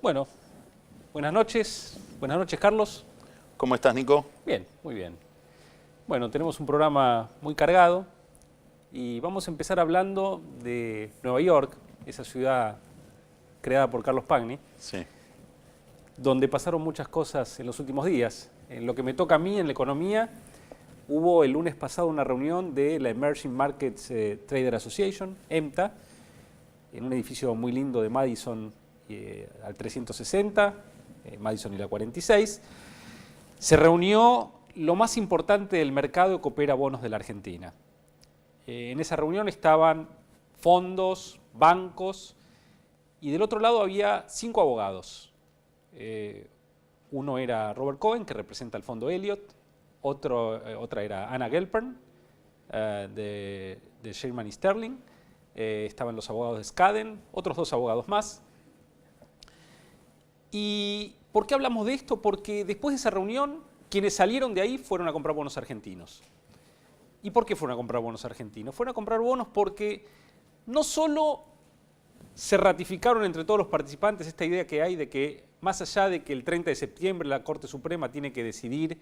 Bueno, buenas noches Carlos. ¿Cómo estás, Nico? Bien, muy bien. Bueno, tenemos un programa muy cargado y vamos a empezar hablando de Nueva York, esa ciudad creada por Carlos Pagni, Sí. donde pasaron muchas cosas en los últimos días. En lo que me toca a mí en la economía, hubo el lunes pasado una reunión de la Emerging Markets Trader Association, EMTA, en un edificio muy lindo de Madison al 360, Madison y la 46. Se reunió lo más importante del mercado que opera bonos de la Argentina. En esa reunión estaban fondos, bancos, y del otro lado había 5 abogados. Uno era Robert Cohen, que representa el fondo Elliott, otra era Anna Gelpern, de Shearman y Sterling, estaban los abogados de Skadden, otros 2 abogados más. ¿Y por qué hablamos de esto? Porque después de esa reunión, quienes salieron de ahí fueron a comprar bonos argentinos. ¿Y por qué fueron a comprar bonos argentinos? Fueron a comprar bonos porque no solo se ratificaron entre todos los participantes esta idea que hay de que, más allá de que el 30 de septiembre la Corte Suprema tiene que decidir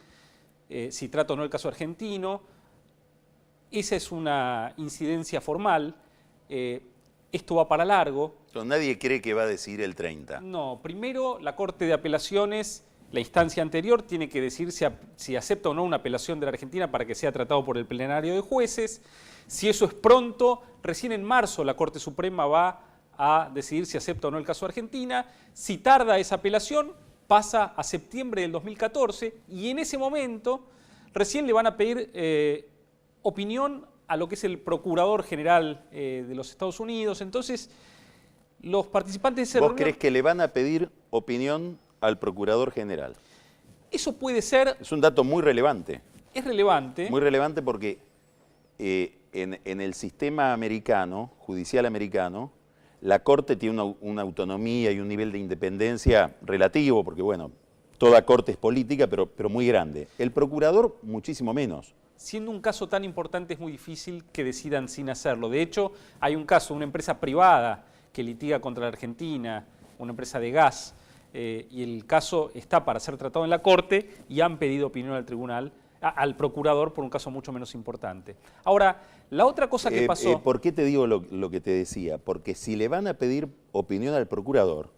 si trata o no el caso argentino, esa es una incidencia formal, esto va para largo. Entonces, nadie cree que va a decidir el 30. No, primero la Corte de Apelaciones, la instancia anterior, tiene que decir si acepta o no una apelación de la Argentina para que sea tratado por el plenario de jueces. Si eso es pronto, recién en marzo la Corte Suprema va a decidir si acepta o no el caso de Argentina. Si tarda esa apelación, pasa a septiembre del 2014 y en ese momento recién le van a pedir opinión a lo que es el Procurador General de los Estados Unidos. Entonces, los participantes de esa ¿Vos reunión... crees que le van a pedir opinión al Procurador General? Eso puede ser... Es un dato muy relevante. Es relevante. Muy relevante porque en el sistema americano, judicial americano, la Corte tiene una autonomía y un nivel de independencia relativo, porque bueno, toda Corte es política, pero muy grande. El Procurador, muchísimo menos. Siendo un caso tan importante, es muy difícil que decidan sin hacerlo. De hecho, hay un caso, una empresa privada que litiga contra la Argentina, una empresa de gas, y el caso está para ser tratado en la Corte y han pedido opinión al tribunal, al procurador, por un caso mucho menos importante. Ahora, la otra cosa que pasó... ¿Por qué te digo lo que te decía? Porque si le van a pedir opinión al procurador,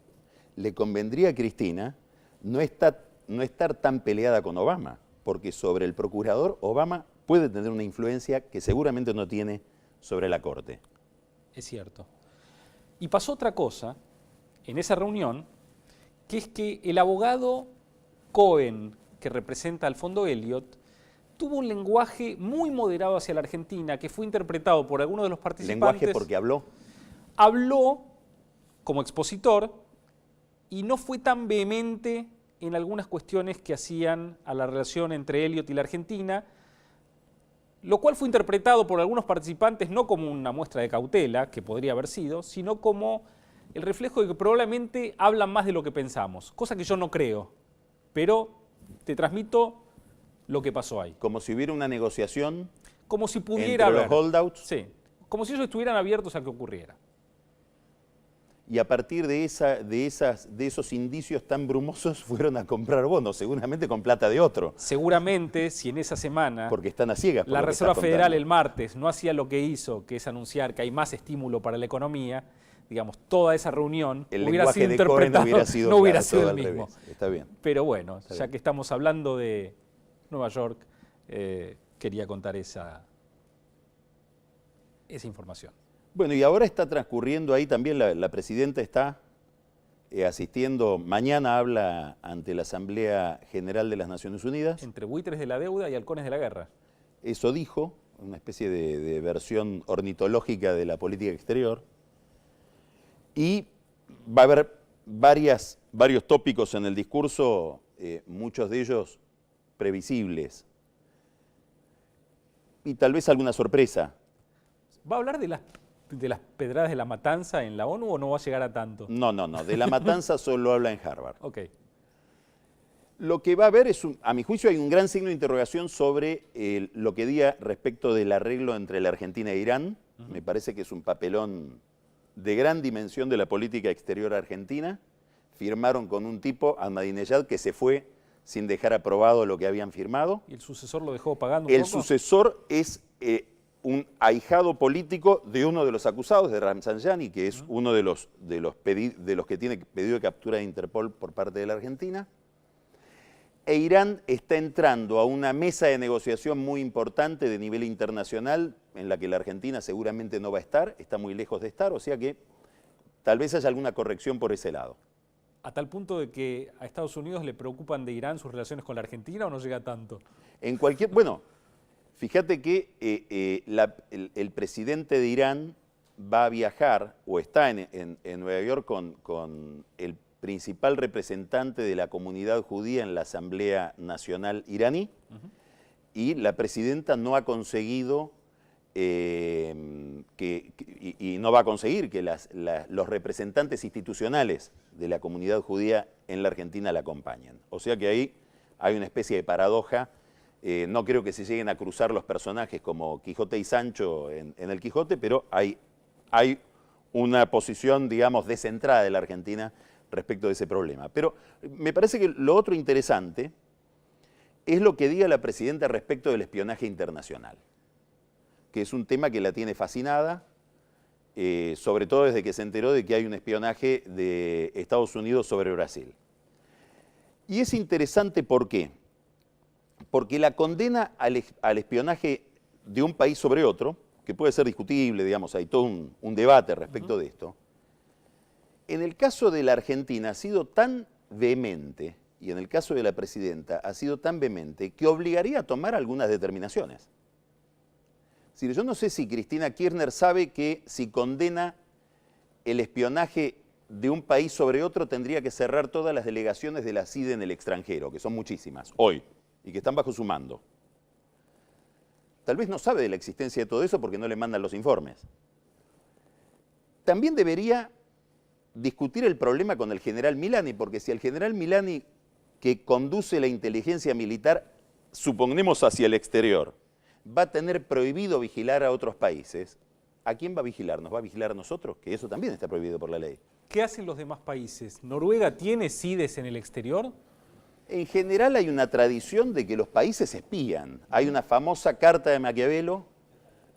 le convendría a Cristina no estar tan peleada con Obama, porque sobre el procurador Obama puede tener una influencia que seguramente no tiene sobre la Corte. Es cierto. Y pasó otra cosa en esa reunión, que es que el abogado Cohen, que representa al fondo Elliott, tuvo un lenguaje muy moderado hacia la Argentina, que fue interpretado por algunos de los participantes. ¿Lenguaje porque habló? Habló como expositor y no fue tan vehemente en algunas cuestiones que hacían a la relación entre Elliott y la Argentina, lo cual fue interpretado por algunos participantes no como una muestra de cautela, que podría haber sido, sino como el reflejo de que probablemente hablan más de lo que pensamos, cosa que yo no creo, pero te transmito lo que pasó ahí. Como si hubiera una negociación como si pudiera entre haber, los holdouts. Sí, como si ellos estuvieran abiertos a que ocurriera. Y a partir de esos indicios tan brumosos fueron a comprar bonos, seguramente con plata de otro. Seguramente, si en esa semana Porque están a ciegas. la Reserva Federal el martes no hacía lo que hizo, que es anunciar que hay más estímulo para la economía, digamos, toda esa reunión hubiera sido interpretada, no hubiera sido el mismo. Está bien. Pero bueno, ya que estamos hablando de Nueva York, quería contar esa información. Bueno, y ahora está transcurriendo ahí también, la presidenta está asistiendo, mañana habla ante la Asamblea General de las Naciones Unidas. Entre buitres de la deuda y halcones de la guerra. Eso dijo, una especie de versión ornitológica de la política exterior. Y va a haber varios tópicos en el discurso, muchos de ellos previsibles. Y tal vez alguna sorpresa. ¿Va a hablar de las pedradas de la matanza en la ONU o no va a llegar a tanto? No, de la matanza solo habla en Harvard. Ok. Lo que va a haber es, a mi juicio, hay un gran signo de interrogación sobre lo que diga respecto del arreglo entre la Argentina e Irán. Me parece que es un papelón de gran dimensión de la política exterior argentina. firmaron con un tipo, Ahmadinejad, que se fue sin dejar aprobado lo que habían firmado. ¿Y el sucesor lo dejó pagando un El poco? sucesor es un ahijado político de uno de los acusados, de Rafsanjani, que es uno de los que tiene pedido de captura de Interpol por parte de la Argentina. E Irán está entrando a una mesa de negociación muy importante de nivel internacional, en la que la Argentina seguramente no va a estar, está muy lejos de estar, o sea que tal vez haya alguna corrección por ese lado. ¿A tal punto de que a Estados Unidos le preocupan de Irán sus relaciones con la Argentina o no llega tanto? Bueno, fíjate que el presidente de Irán va a viajar, o está en Nueva York con el principal representante de la comunidad judía en la Asamblea Nacional iraní, y la presidenta no ha conseguido y no va a conseguir que los representantes institucionales de la comunidad judía en la Argentina la acompañen. O sea que ahí hay una especie de paradoja. No creo que se lleguen a cruzar los personajes como Quijote y Sancho en el Quijote, pero hay una posición, digamos, descentrada de la Argentina respecto de ese problema. Pero me parece que lo otro interesante es lo que diga la presidenta respecto del espionaje internacional, que es un tema que la tiene fascinada, sobre todo desde que se enteró de que hay un espionaje de Estados Unidos sobre Brasil. Y es interesante, ¿por qué? Porque la condena al espionaje de un país sobre otro, que puede ser discutible, digamos, hay todo un debate respecto de esto, en el caso de la Argentina ha sido tan vehemente, y en el caso de la presidenta ha sido tan vehemente, que obligaría a tomar algunas determinaciones. Es decir, yo no sé si Cristina Kirchner sabe que si condena el espionaje de un país sobre otro, tendría que cerrar todas las delegaciones de la CIDE en el extranjero, que son muchísimas, hoy, y que están bajo su mando. Tal vez no sabe de la existencia de todo eso porque no le mandan los informes. También debería discutir el problema con el general Milani, porque si el general Milani, que conduce la inteligencia militar, suponemos hacia el exterior, va a tener prohibido vigilar a otros países, ¿a quién va a vigilar? ¿Nos va a vigilar a nosotros? Que eso también está prohibido por la ley. ¿Qué hacen los demás países? ¿Noruega tiene CIDES en el exterior? En general hay una tradición de que los países espían. Hay una famosa carta de Maquiavelo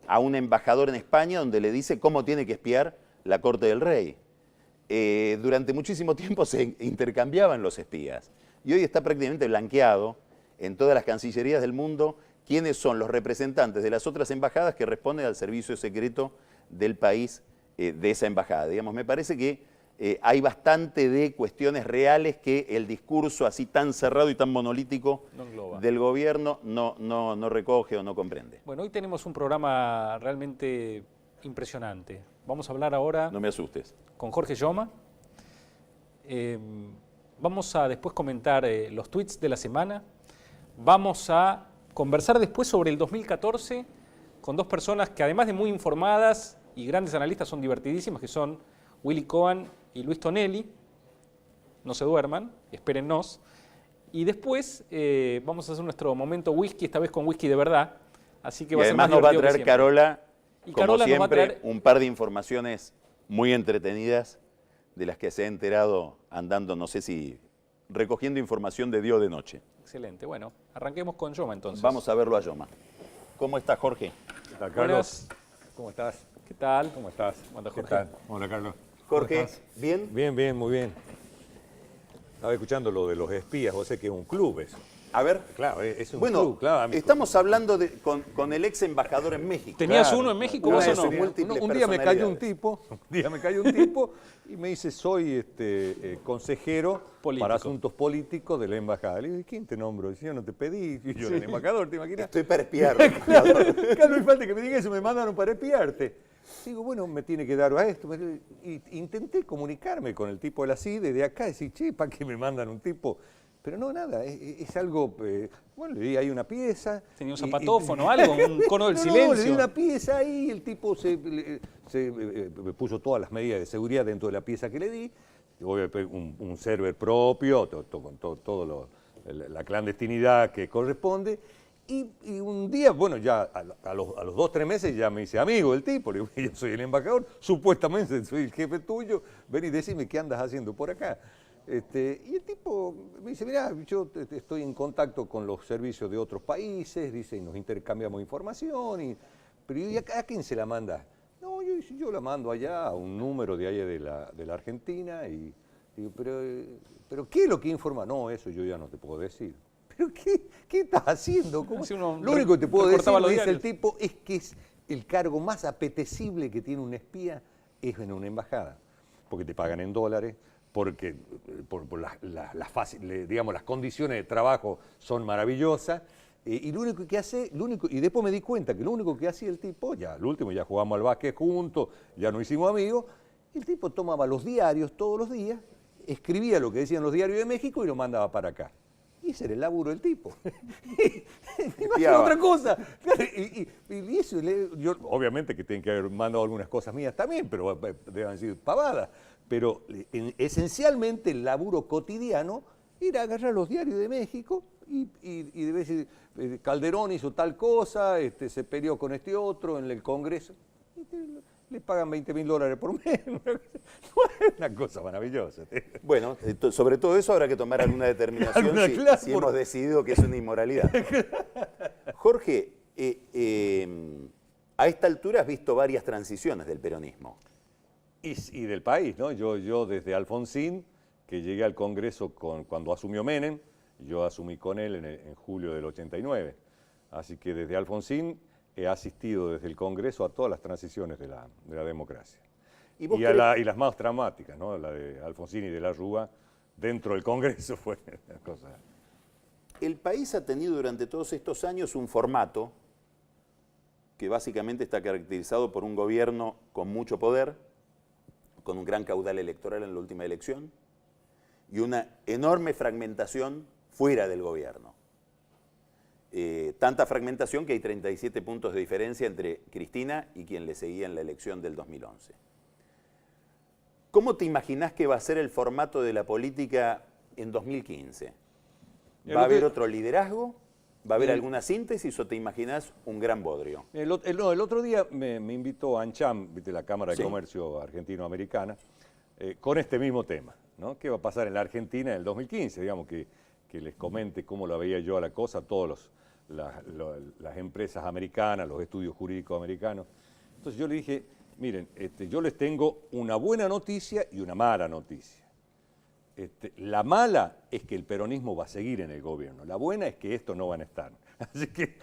a un embajador en España donde le dice cómo tiene que espiar la corte del rey. Durante muchísimo tiempo se intercambiaban los espías y hoy está prácticamente blanqueado en todas las cancillerías del mundo quiénes son los representantes de las otras embajadas que responden al servicio secreto del país de esa embajada. Digamos, me parece que hay bastante de cuestiones reales que el discurso así tan cerrado y tan monolítico del gobierno no recoge o no comprende. Bueno, hoy tenemos un programa realmente impresionante. Vamos a hablar ahora... No me asustes. Con Jorge Yoma. Vamos a después comentar los tweets de la semana. Vamos a conversar después sobre el 2014 con dos personas que además de muy informadas y grandes analistas son divertidísimas, que son Willy Cohen y Luis Tonelli. No se duerman, espérennos. Y después vamos a hacer nuestro momento whisky, esta vez con whisky de verdad. Así que va a ser más además nos va a divertido traer Carola, y como Carola siempre, nos va a traer un par de informaciones muy entretenidas de las que se ha enterado andando, no sé si recogiendo información de día o de noche. Excelente. Bueno, arranquemos con Yoma entonces. Vamos a verlo a Yoma. ¿Cómo está, Jorge? ¿Qué tal, Carlos? Buenas. ¿Cómo estás? ¿Qué tal? ¿Cómo estás? ¿Cómo andas, ¿Qué Jorge? tal? Hola, Carlos. Jorge, ¿Cómo estás? ¿bien? Bien, bien, muy bien. Estaba escuchando lo de los espías, vos sé que es un club eso. A ver. Claro, es un Bueno, club, claro. estamos hablando con el ex embajador en México. ¿Tenías Claro. uno en México? Una ¿Vos de o no? sus múltiples Un día me cayó un personalidades. tipo, y me dice, soy consejero Político. para asuntos políticos de la embajada. Le digo, ¿y quién te nombro? Dice, yo no te pedí, y yo era el embajador, ¿te imaginas? Estoy para espiar. Claro, no hay falta que me diga eso, me mandaron para espiarte. Digo, bueno, me tiene que dar a esto. Y intenté comunicarme con el tipo de la CIDE de acá, decir, che, ¿para qué me mandan un tipo? Pero no, nada, es algo, bueno, le di ahí una pieza. ¿Tenía un zapatófono, algo? ¿Un cono del No, silencio? le di una pieza ahí, el tipo me puso todas las medidas de seguridad dentro de la pieza que le di, un server propio, con todo la clandestinidad que corresponde. Y un día, bueno, ya a los 2 o 3 meses ya me hice amigo del tipo, le digo, yo soy el embajador, supuestamente soy el jefe tuyo, ven y decime qué andas haciendo por acá. Y el tipo me dice, mirá, yo estoy en contacto con los servicios de otros países, dice, y nos intercambiamos información, pero ¿y a quién se la manda? No, yo la mando allá a un número de ahí de la Argentina, y digo, pero ¿qué es lo que informa? No, eso yo ya no te puedo decir. ¿Pero qué estás haciendo? Lo único que te puedo decir, lo dice el tipo, es que es el cargo más apetecible que tiene un espía es en una embajada, porque te pagan en dólares, porque por las condiciones de trabajo son maravillosas, y lo único que hace, y después me di cuenta que lo único que hacía el tipo, ya al último ya jugamos al básquet juntos, ya nos hicimos amigos, el tipo tomaba los diarios todos los días, escribía lo que decían los diarios de México y lo mandaba para acá. Y ese era el laburo del tipo. No hacía otra cosa. Y eso, yo, obviamente que tienen que haber mandado algunas cosas mías también, pero deben haber sido pavadas. Pero esencialmente el laburo cotidiano era agarrar los diarios de México y de vez Calderón hizo tal cosa, se peleó con este otro en el Congreso. Le pagan $20.000 por mes. Una cosa maravillosa. Bueno, sobre todo eso habrá que tomar alguna determinación si hemos decidido que es una inmoralidad. Jorge, a esta altura has visto varias transiciones del peronismo. Y del país, ¿no? Yo desde Alfonsín, que llegué al Congreso cuando asumió Menem, yo asumí con él en julio del 89. Así que desde Alfonsín he asistido desde el Congreso a todas las transiciones de la democracia. ¿Y las más dramáticas, ¿no? La de Alfonsín y de la Rúa, dentro del Congreso fue una cosa. El país ha tenido durante todos estos años un formato que básicamente está caracterizado por un gobierno con mucho poder, con un gran caudal electoral en la última elección, y una enorme fragmentación fuera del gobierno. Tanta fragmentación que hay 37 puntos de diferencia entre Cristina y quien le seguía en la elección del 2011. ¿Cómo te imaginás que va a ser el formato de la política en 2015? ¿Va a haber otro liderazgo? ¿Va a haber alguna síntesis o te imaginás un gran bodrio? El otro día me invitó ANCHAM, ¿viste? La Cámara de Comercio Argentino-Americana, con este mismo tema, ¿no? ¿Qué va a pasar en la Argentina en el 2015? Digamos que les comente cómo la veía yo a la cosa, todas las empresas americanas, los estudios jurídicos americanos. Entonces yo le dije, miren, yo les tengo una buena noticia y una mala noticia. La mala es que el peronismo va a seguir en el gobierno, la buena es que estos no van a estar. Así que,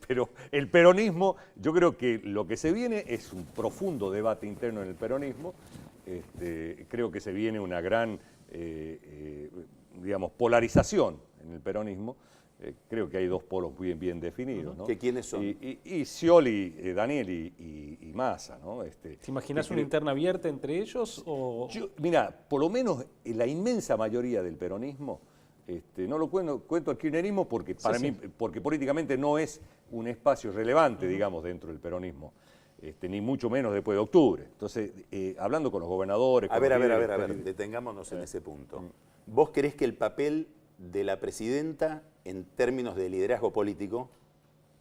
pero el peronismo, yo creo que lo que se viene es un profundo debate interno en el peronismo. Creo que se viene una gran, digamos, polarización en el peronismo. Creo que hay dos polos bien definidos, ¿no? ¿Que quiénes son? Y Scioli, Daniel y Massa, ¿no? ¿Te imaginas una interna abierta entre ellos? Mira, por lo menos la inmensa mayoría del peronismo, no lo cuento al kirchnerismo porque para mí, porque políticamente no es un espacio relevante, digamos, dentro del peronismo. Ni mucho menos después de octubre. Entonces, hablando con los gobernadores... A ver, detengámonos en ese punto. ¿Vos creés que el papel de la presidenta en términos de liderazgo político,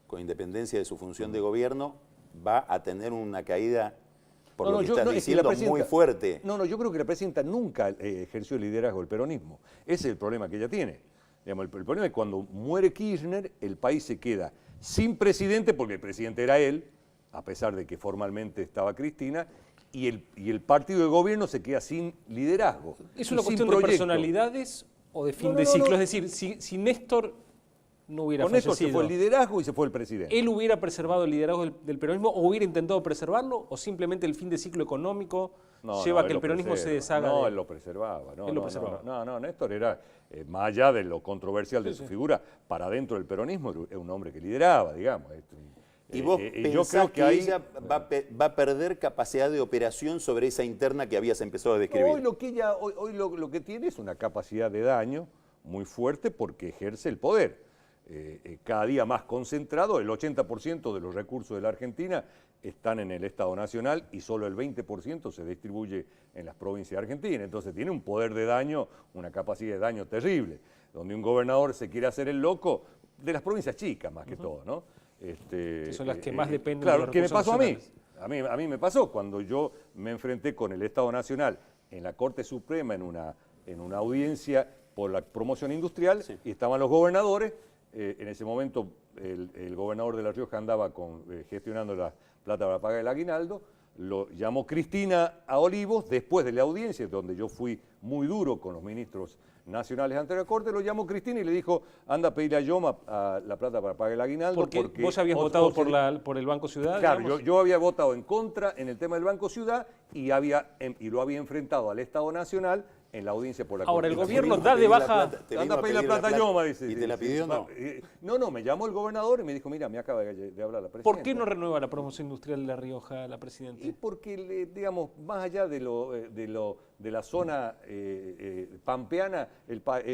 con independencia de su función de gobierno, va a tener una caída, por lo que estás diciendo, muy fuerte? No, yo creo que la presidenta nunca ejerció el liderazgo del peronismo. Ese es el problema que ella tiene. Digamos, el problema es que cuando muere Kirchner, el país se queda sin presidente, porque el presidente era él, a pesar de que formalmente estaba Cristina, y el partido de gobierno se queda sin liderazgo. ¿Es una cuestión de personalidades o de fin de ciclo? Es decir, si Néstor no hubiera fallecido... Néstor se fue el liderazgo y se fue el presidente. ¿Él hubiera preservado el liderazgo del peronismo o hubiera intentado preservarlo? ¿O simplemente el fin de ciclo económico lleva a que el peronismo se deshaga? No, él lo preservaba. No, Néstor era, más allá de lo controversial de su figura, para dentro del peronismo era un hombre que lideraba, digamos. ¿Y vos pensás que ella va a perder capacidad de operación sobre esa interna que habías empezado a describir? Hoy lo que tiene es una capacidad de daño muy fuerte porque ejerce el poder. Cada día más concentrado, el 80% de los recursos de la Argentina están en el Estado Nacional y solo el 20% se distribuye en las provincias argentinas. Entonces tiene un poder de daño, una capacidad de daño terrible, donde un gobernador se quiere hacer el loco, de las provincias chicas más que todo, ¿no? Que son las que más dependen de los recursos. ¿Qué me pasó a mí? A mí me pasó cuando yo me enfrenté con el Estado Nacional en la Corte Suprema en una en una audiencia por la promoción industrial y estaban los gobernadores. En ese momento el gobernador de La Rioja andaba gestionando la plata para pagar el aguinaldo. Lo llamó Cristina a Olivos después de la audiencia, donde yo fui muy duro con los ministros nacionales ante la Corte. Lo llamó Cristina y le dijo: anda a pedirle a Yoma la plata para pagar el aguinaldo. Porque vos habías votado por el Banco Ciudad. Claro, yo había votado en contra en el tema del Banco Ciudad y lo había enfrentado al Estado Nacional en la audiencia por la Corte. Ahora, el gobierno da de baja... Anda a pedir la plata a Yoma, dice. ¿Y te la pidió o no? No, me llamó el gobernador y me dijo: mira, me acaba de hablar la presidenta. ¿Por qué no renueva la promoción industrial de La Rioja la presidenta? Y porque, digamos, más allá de la zona pampeana,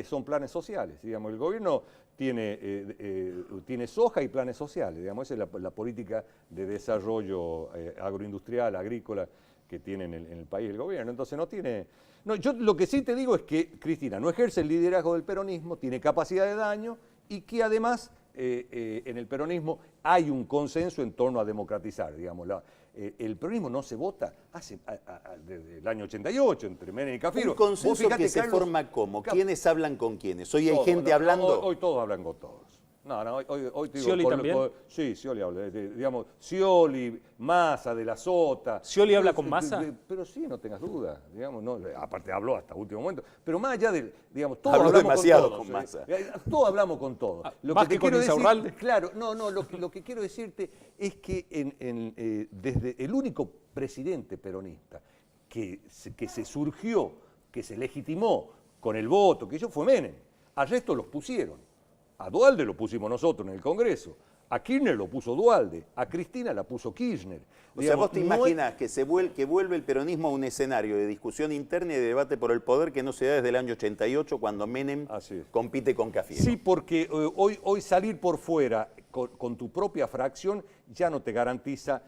son planes sociales. Digamos, el gobierno tiene soja y planes sociales. Digamos, esa es la política de desarrollo agroindustrial, agrícola que tiene en el país el gobierno. Entonces no tiene... No, yo lo que sí te digo es que Cristina no ejerce el liderazgo del peronismo, tiene capacidad de daño y que además en el peronismo hay un consenso en torno a democratizar. Digamos, el peronismo no se vota desde el año 88, entre Menem y Cafiero. Un consenso que se forma ¿cómo? ¿Quiénes hablan con quiénes? ¿Hoy hay gente hablando? Hoy todos hablan con todos. No, hoy te digo... ¿Scioli también? Sí, Scioli habla. Digamos, Scioli, Massa, de la Sota. ¿Scioli habla con Massa? Pero sí, no tengas duda. Digamos, no, aparte habló hasta último momento. Pero más allá de... Digamos, todos habló hablamos demasiado con todos. con Massa. Todos hablamos con todos. ¿Más que con Insaurralde? Claro, lo que quiero decirte es que desde el único presidente peronista que se surgió, que se legitimó con el voto, que fue Menem. Al resto los pusieron. A Duhalde lo pusimos nosotros en el Congreso, a Kirchner lo puso Duhalde, a Cristina la puso Kirchner. O sea, vos te imaginás que vuelve el peronismo a un escenario de discusión interna y de debate por el poder que no se da desde el año 88 cuando Menem compite con Cafiero. Sí, porque hoy salir por fuera con tu propia fracción ya no te garantiza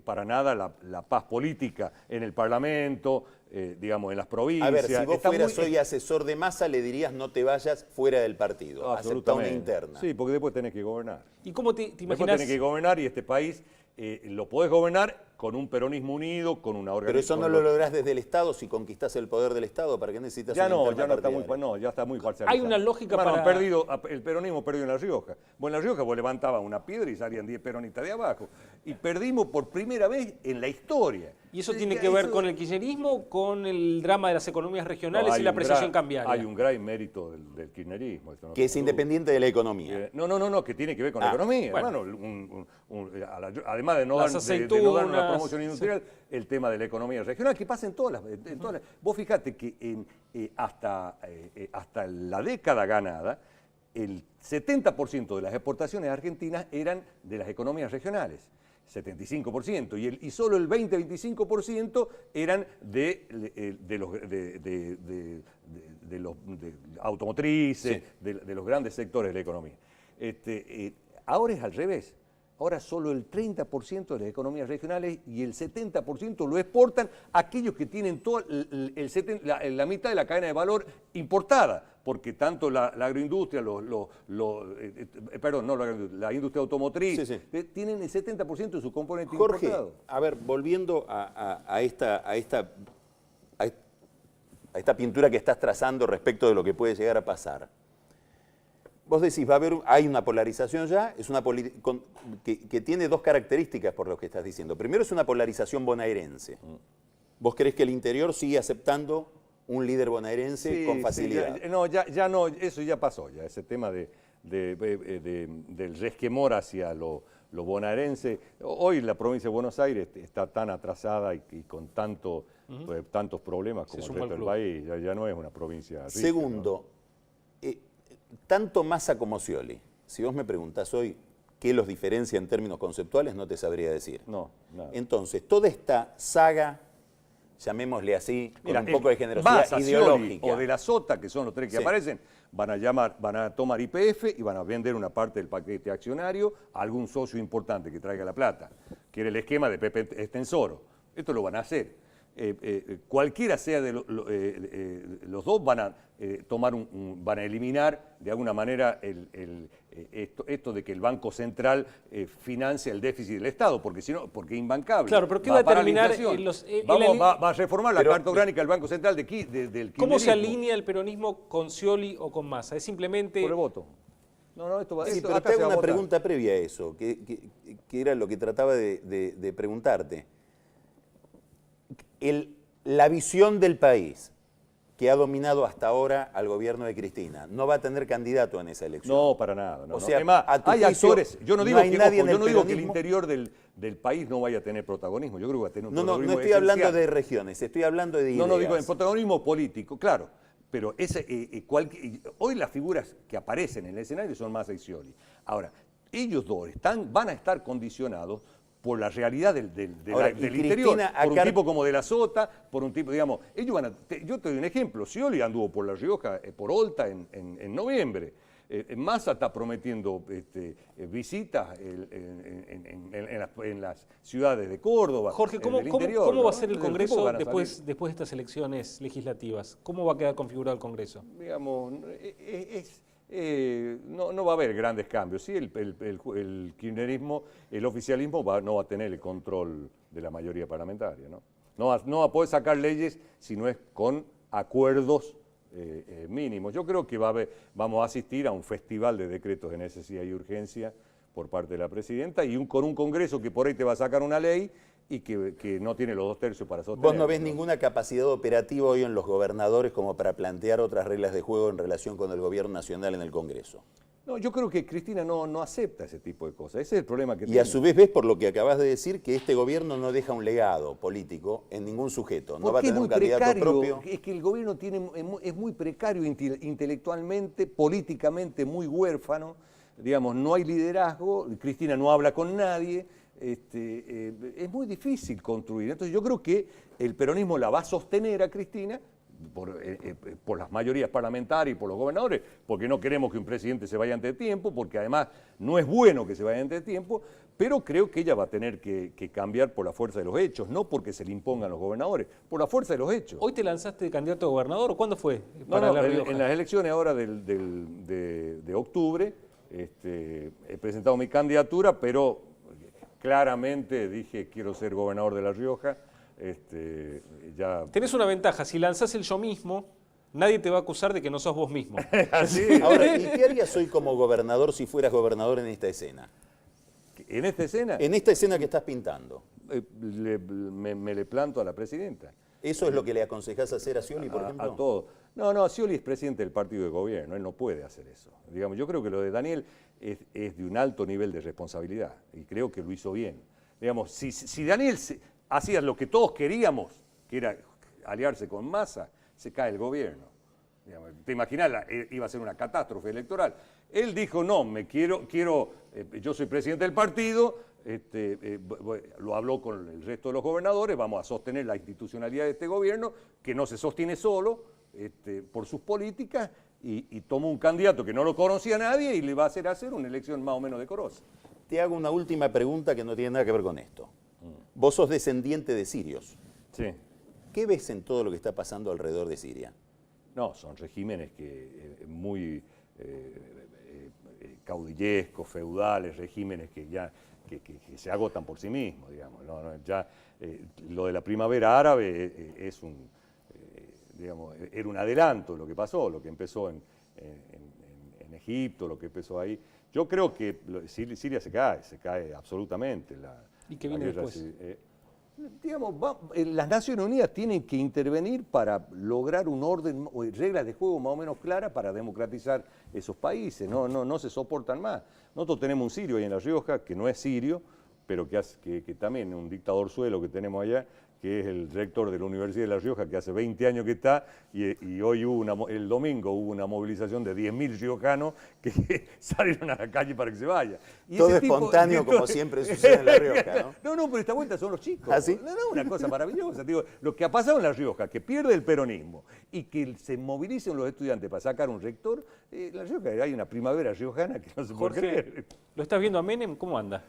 para nada la paz política en el Parlamento, digamos, en las provincias. A ver, si vos fueras hoy asesor de Massa, le dirías: no te vayas fuera del partido, acepta una interna. Sí, porque después tenés que gobernar. ¿Y cómo te imaginas? Después tenés que gobernar y este país lo podés gobernar con un peronismo unido, con una organización. Pero eso no lo lográs desde el Estado si conquistás el poder del Estado. ¿Para qué necesitas una interna partidaria? Ya está muy parcializado. Hay una lógica para... El peronismo perdió en La Rioja. Bueno, en La Rioja vos levantabas una piedra y salían 10 peronistas de abajo. Y perdimos por primera vez en la historia. ¿Y eso tiene que ver con el kirchnerismo, con el drama de las economías regionales y la apreciación cambiaria? Hay un gran mérito del kirchnerismo. Que es independiente de la economía. No, que tiene que ver con la economía. Bueno. Además de no dar una promoción industrial, el tema de la economía regional, que pasa en todas las... Vos fijate que hasta la década ganada, el 70% de las exportaciones argentinas eran de las economías regionales. 75%, y solo el 20-25% eran de los automotrices, de los grandes sectores de la economía. Ahora es al revés. Ahora solo el 30% de las economías regionales y el 70% lo exportan aquellos que tienen la mitad de la cadena de valor importada, porque tanto la agroindustria, la industria automotriz, tienen el 70% de su componente importado. Jorge, a ver, volviendo a esta pintura que estás trazando respecto de lo que puede llegar a pasar. Vos decís, hay una polarización ya, es que tiene dos características por lo que estás diciendo. Primero, es una polarización bonaerense. ¿Vos creés que el interior sigue aceptando un líder bonaerense con facilidad? Ya no, eso ya pasó, ya ese tema del resquemor hacia lo bonaerense. Hoy la provincia de Buenos Aires está tan atrasada y con tantos problemas como el resto del país, ya no es una provincia rica. Segundo, tanto Massa como Scioli, si vos me preguntás hoy qué los diferencia en términos conceptuales, no te sabría decir. No, nada. Entonces, toda esta saga, llamémosle así, con un poco de generosidad ideológica. O de la Sota, que son los tres que aparecen, van a tomar YPF y van a vender una parte del paquete accionario a algún socio importante que traiga la plata, que era el esquema de Pepe Estensoro. Esto lo van a hacer. cualquiera sea de los dos van a van a eliminar de alguna manera esto de que el Banco Central financia el déficit del Estado, porque si no, porque es imbancable. Claro, pero ¿qué va a determinar va a reformar la Carta Orgánica del Banco Central del kirchnerismo. ¿Cómo se alinea el peronismo con Scioli o con Massa? Es simplemente... Por el voto. No, esto va, Sí, esto pero acá te se va hago a una votar. pregunta previa a eso, que era lo que trataba de preguntarte. La visión del país que ha dominado hasta ahora al gobierno de Cristina no va a tener candidato en esa elección. No, para nada. No, O no. sea, Además, a tu hay juicio, actores. Yo no digo, no hay nadie en yo el no digo que el peronismo. interior del país no vaya a tener protagonismo. Yo creo que va a tener un No protagonismo estoy hablando esencial. de regiones, estoy hablando de ideas. No, digo en protagonismo político, claro. Pero hoy las figuras que aparecen en el escenario son Massa y Scioli. Ahora, ellos dos van a estar condicionados por la realidad del Ahora, interior, por un acá... tipo como de la Sota, por un tipo, digamos, yo te doy un ejemplo, Scioli anduvo por La Rioja, por Olta en noviembre. Massa está prometiendo visitas en las ciudades de Córdoba. Jorge, ¿cómo va a ser el Congreso después de estas elecciones legislativas? ¿Cómo va a quedar configurado el Congreso? Digamos, no va a haber grandes cambios. Sí, el kirchnerismo, el oficialismo no va a tener el control de la mayoría parlamentaria. No va a poder sacar leyes si no es con acuerdos mínimos. Yo creo que vamos a asistir a un festival de decretos de necesidad y urgencia por parte de la presidenta y con un Congreso que por ahí te va a sacar una ley y que no tiene los 2/3 para sostener. ¿Vos no ves ninguna capacidad operativa hoy en los gobernadores como para plantear otras reglas de juego en relación con el gobierno nacional en el Congreso? No, yo creo que Cristina no acepta ese tipo de cosas. Ese es el problema que Y tiene. a su vez ves, por lo que acabas de decir, que este gobierno no deja un legado político en ningún sujeto. No va a tener un candidato propio. Es que el gobierno es muy precario intelectualmente, políticamente muy huérfano. Digamos, no hay liderazgo, Cristina no habla con nadie. Es muy difícil construir. Entonces yo creo que el peronismo la va a sostener a Cristina por las mayorías parlamentarias y por los gobernadores, porque no queremos que un presidente se vaya antes de tiempo, porque además no es bueno que se vaya antes de tiempo, pero creo que ella va a tener que cambiar por la fuerza de los hechos, no porque se le impongan los gobernadores, por la fuerza de los hechos. ¿Hoy te lanzaste de candidato a gobernador o cuándo fue? En las elecciones ahora de octubre he presentado mi candidatura, pero claramente dije quiero ser gobernador de La Rioja. Tenés una ventaja, si lanzás el yo mismo, nadie te va a acusar de que no sos vos mismo. Así. Ahora, ¿y qué harías hoy como gobernador si fueras gobernador en esta escena? ¿En esta escena? En esta escena que estás pintando. Me le planto a la presidenta. ¿Eso es lo que le aconsejás hacer a Scioli, por ejemplo? A todo. No, Scioli es presidente del partido de gobierno, él no puede hacer eso. Digamos, yo creo que lo de Daniel es de un alto nivel de responsabilidad y creo que lo hizo bien. Digamos, si Daniel hacía lo que todos queríamos, que era aliarse con Massa, se cae el gobierno. Digamos, te imaginas, iba a ser una catástrofe electoral. Él dijo, no, yo soy presidente del partido, lo habló con el resto de los gobernadores, vamos a sostener la institucionalidad de este gobierno, que no se sostiene solo por sus políticas, y tomó un candidato que no lo conocía nadie y le va a hacer una elección más o menos decorosa. Te hago una última pregunta que no tiene nada que ver con esto. Vos sos descendiente de sirios. Sí. ¿Qué ves en todo lo que está pasando alrededor de Siria? No, son regímenes muy caudillescos, feudales, regímenes que se agotan por sí mismos, digamos. Lo de la primavera árabe era un adelanto de lo que pasó, lo que empezó en Egipto, lo que empezó ahí. Yo creo que Siria se cae absolutamente. ¿Y qué viene después? Las Naciones Unidas tienen que intervenir para lograr un orden o reglas de juego más o menos claras para democratizar esos países. No se soportan más. Nosotros tenemos un sirio ahí en La Rioja, que no es sirio, pero que también es un dictador suelo que tenemos allá, que es el rector de la Universidad de La Rioja, que hace 20 años que está, y hoy el domingo hubo una movilización de 10.000 riojanos que salieron a la calle para que se vaya. Y todo espontáneo, como siempre sucede en La Rioja, ¿no? No, pero esta vuelta son los chicos. ¿Ah, sí? Una cosa maravillosa. Digo, lo que ha pasado en La Rioja, que pierde el peronismo y que se movilicen los estudiantes para sacar un rector, La Rioja, hay una primavera riojana que no se puede creer. ¿Lo estás viendo a Menem? ¿Cómo anda?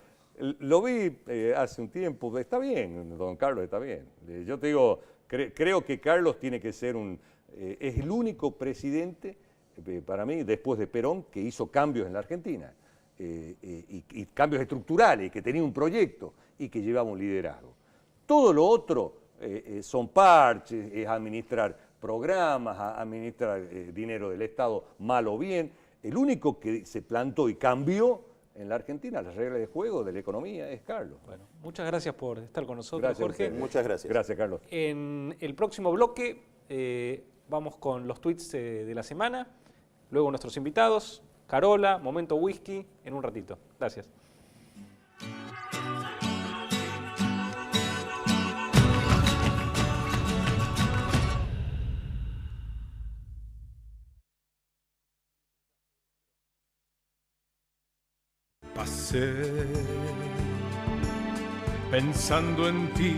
Lo vi hace un tiempo, está bien, don Carlos está bien. Yo te digo, Creo que Carlos tiene que ser es el único presidente, para mí, después de Perón, que hizo cambios en la Argentina. Y cambios estructurales, que tenía un proyecto y que llevaba un liderazgo. Todo lo otro son parches, es administrar programas, administrar dinero del Estado mal o bien. El único que se plantó y cambió en la Argentina las reglas de juego de la economía es Carlos. Bueno, muchas gracias por estar con nosotros, Gracias, Jorge. Muchas gracias. Gracias, Carlos. En el próximo bloque vamos con los tweets de la semana, luego nuestros invitados, Carola, Momento Whisky, en un ratito. Gracias. Pasé pensando en ti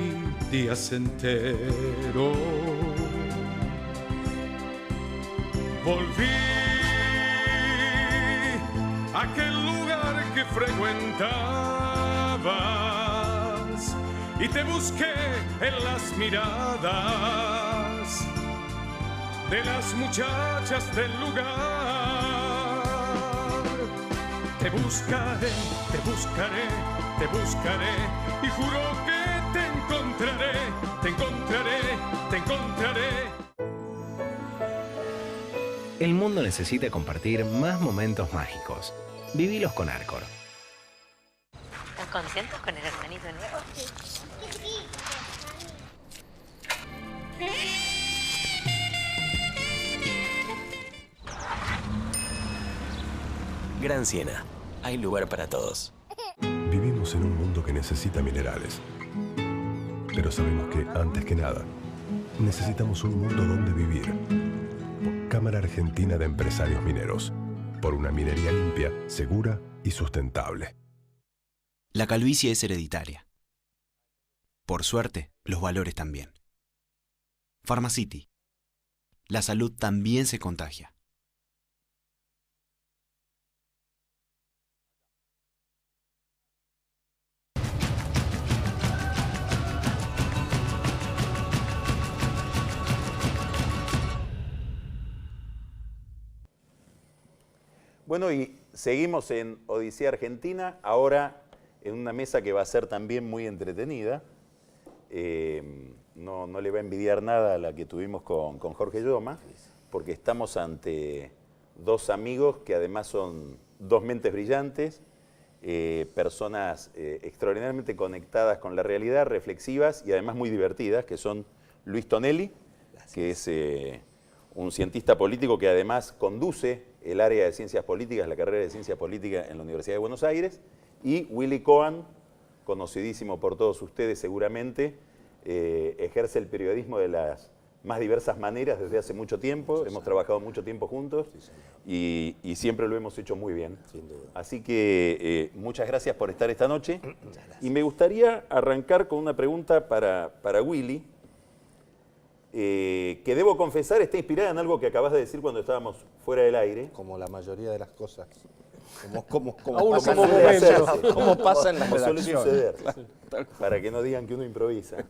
días enteros. Volví a aquel lugar que frecuentabas y te busqué en las miradas de las muchachas del lugar. Te buscaré, te buscaré, te buscaré y juro que te encontraré, te encontraré, te encontraré. El mundo necesita compartir más momentos mágicos. Vivilos con Arcor. ¿Están contentos con el hermanito nuevo? Gran Siena. Hay lugar para todos. Vivimos en un mundo que necesita minerales. Pero sabemos que, antes que nada, necesitamos un mundo donde vivir. Cámara Argentina de Empresarios Mineros. Por una minería limpia, segura y sustentable. La calvicie es hereditaria. Por suerte, los valores también. Pharmacity. La salud también se contagia. Bueno, y seguimos en Odisea Argentina, ahora en una mesa que va a ser también muy entretenida. No le va a envidiar nada a la que tuvimos con Jorge Lloma, porque estamos ante dos amigos que además son dos mentes brillantes, personas extraordinariamente conectadas con la realidad, reflexivas y además muy divertidas, que son Luis Tonelli, que es un cientista político que además conduce el área de Ciencias Políticas, la carrera de Ciencias Políticas en la Universidad de Buenos Aires, y Willy Cohen, conocidísimo por todos ustedes seguramente, ejerce el periodismo de las más diversas maneras desde hace mucho tiempo, hemos trabajado mucho tiempo juntos y siempre lo hemos hecho muy bien. Así que muchas gracias por estar esta noche. Y me gustaría arrancar con una pregunta para Willy, que debo confesar está inspirada en algo que acabas de decir cuando estábamos fuera del aire. Como la mayoría de las cosas. Como momento. ¿Cómo pasa en las Como suele redacciones? suceder, para que no digan que uno improvisa.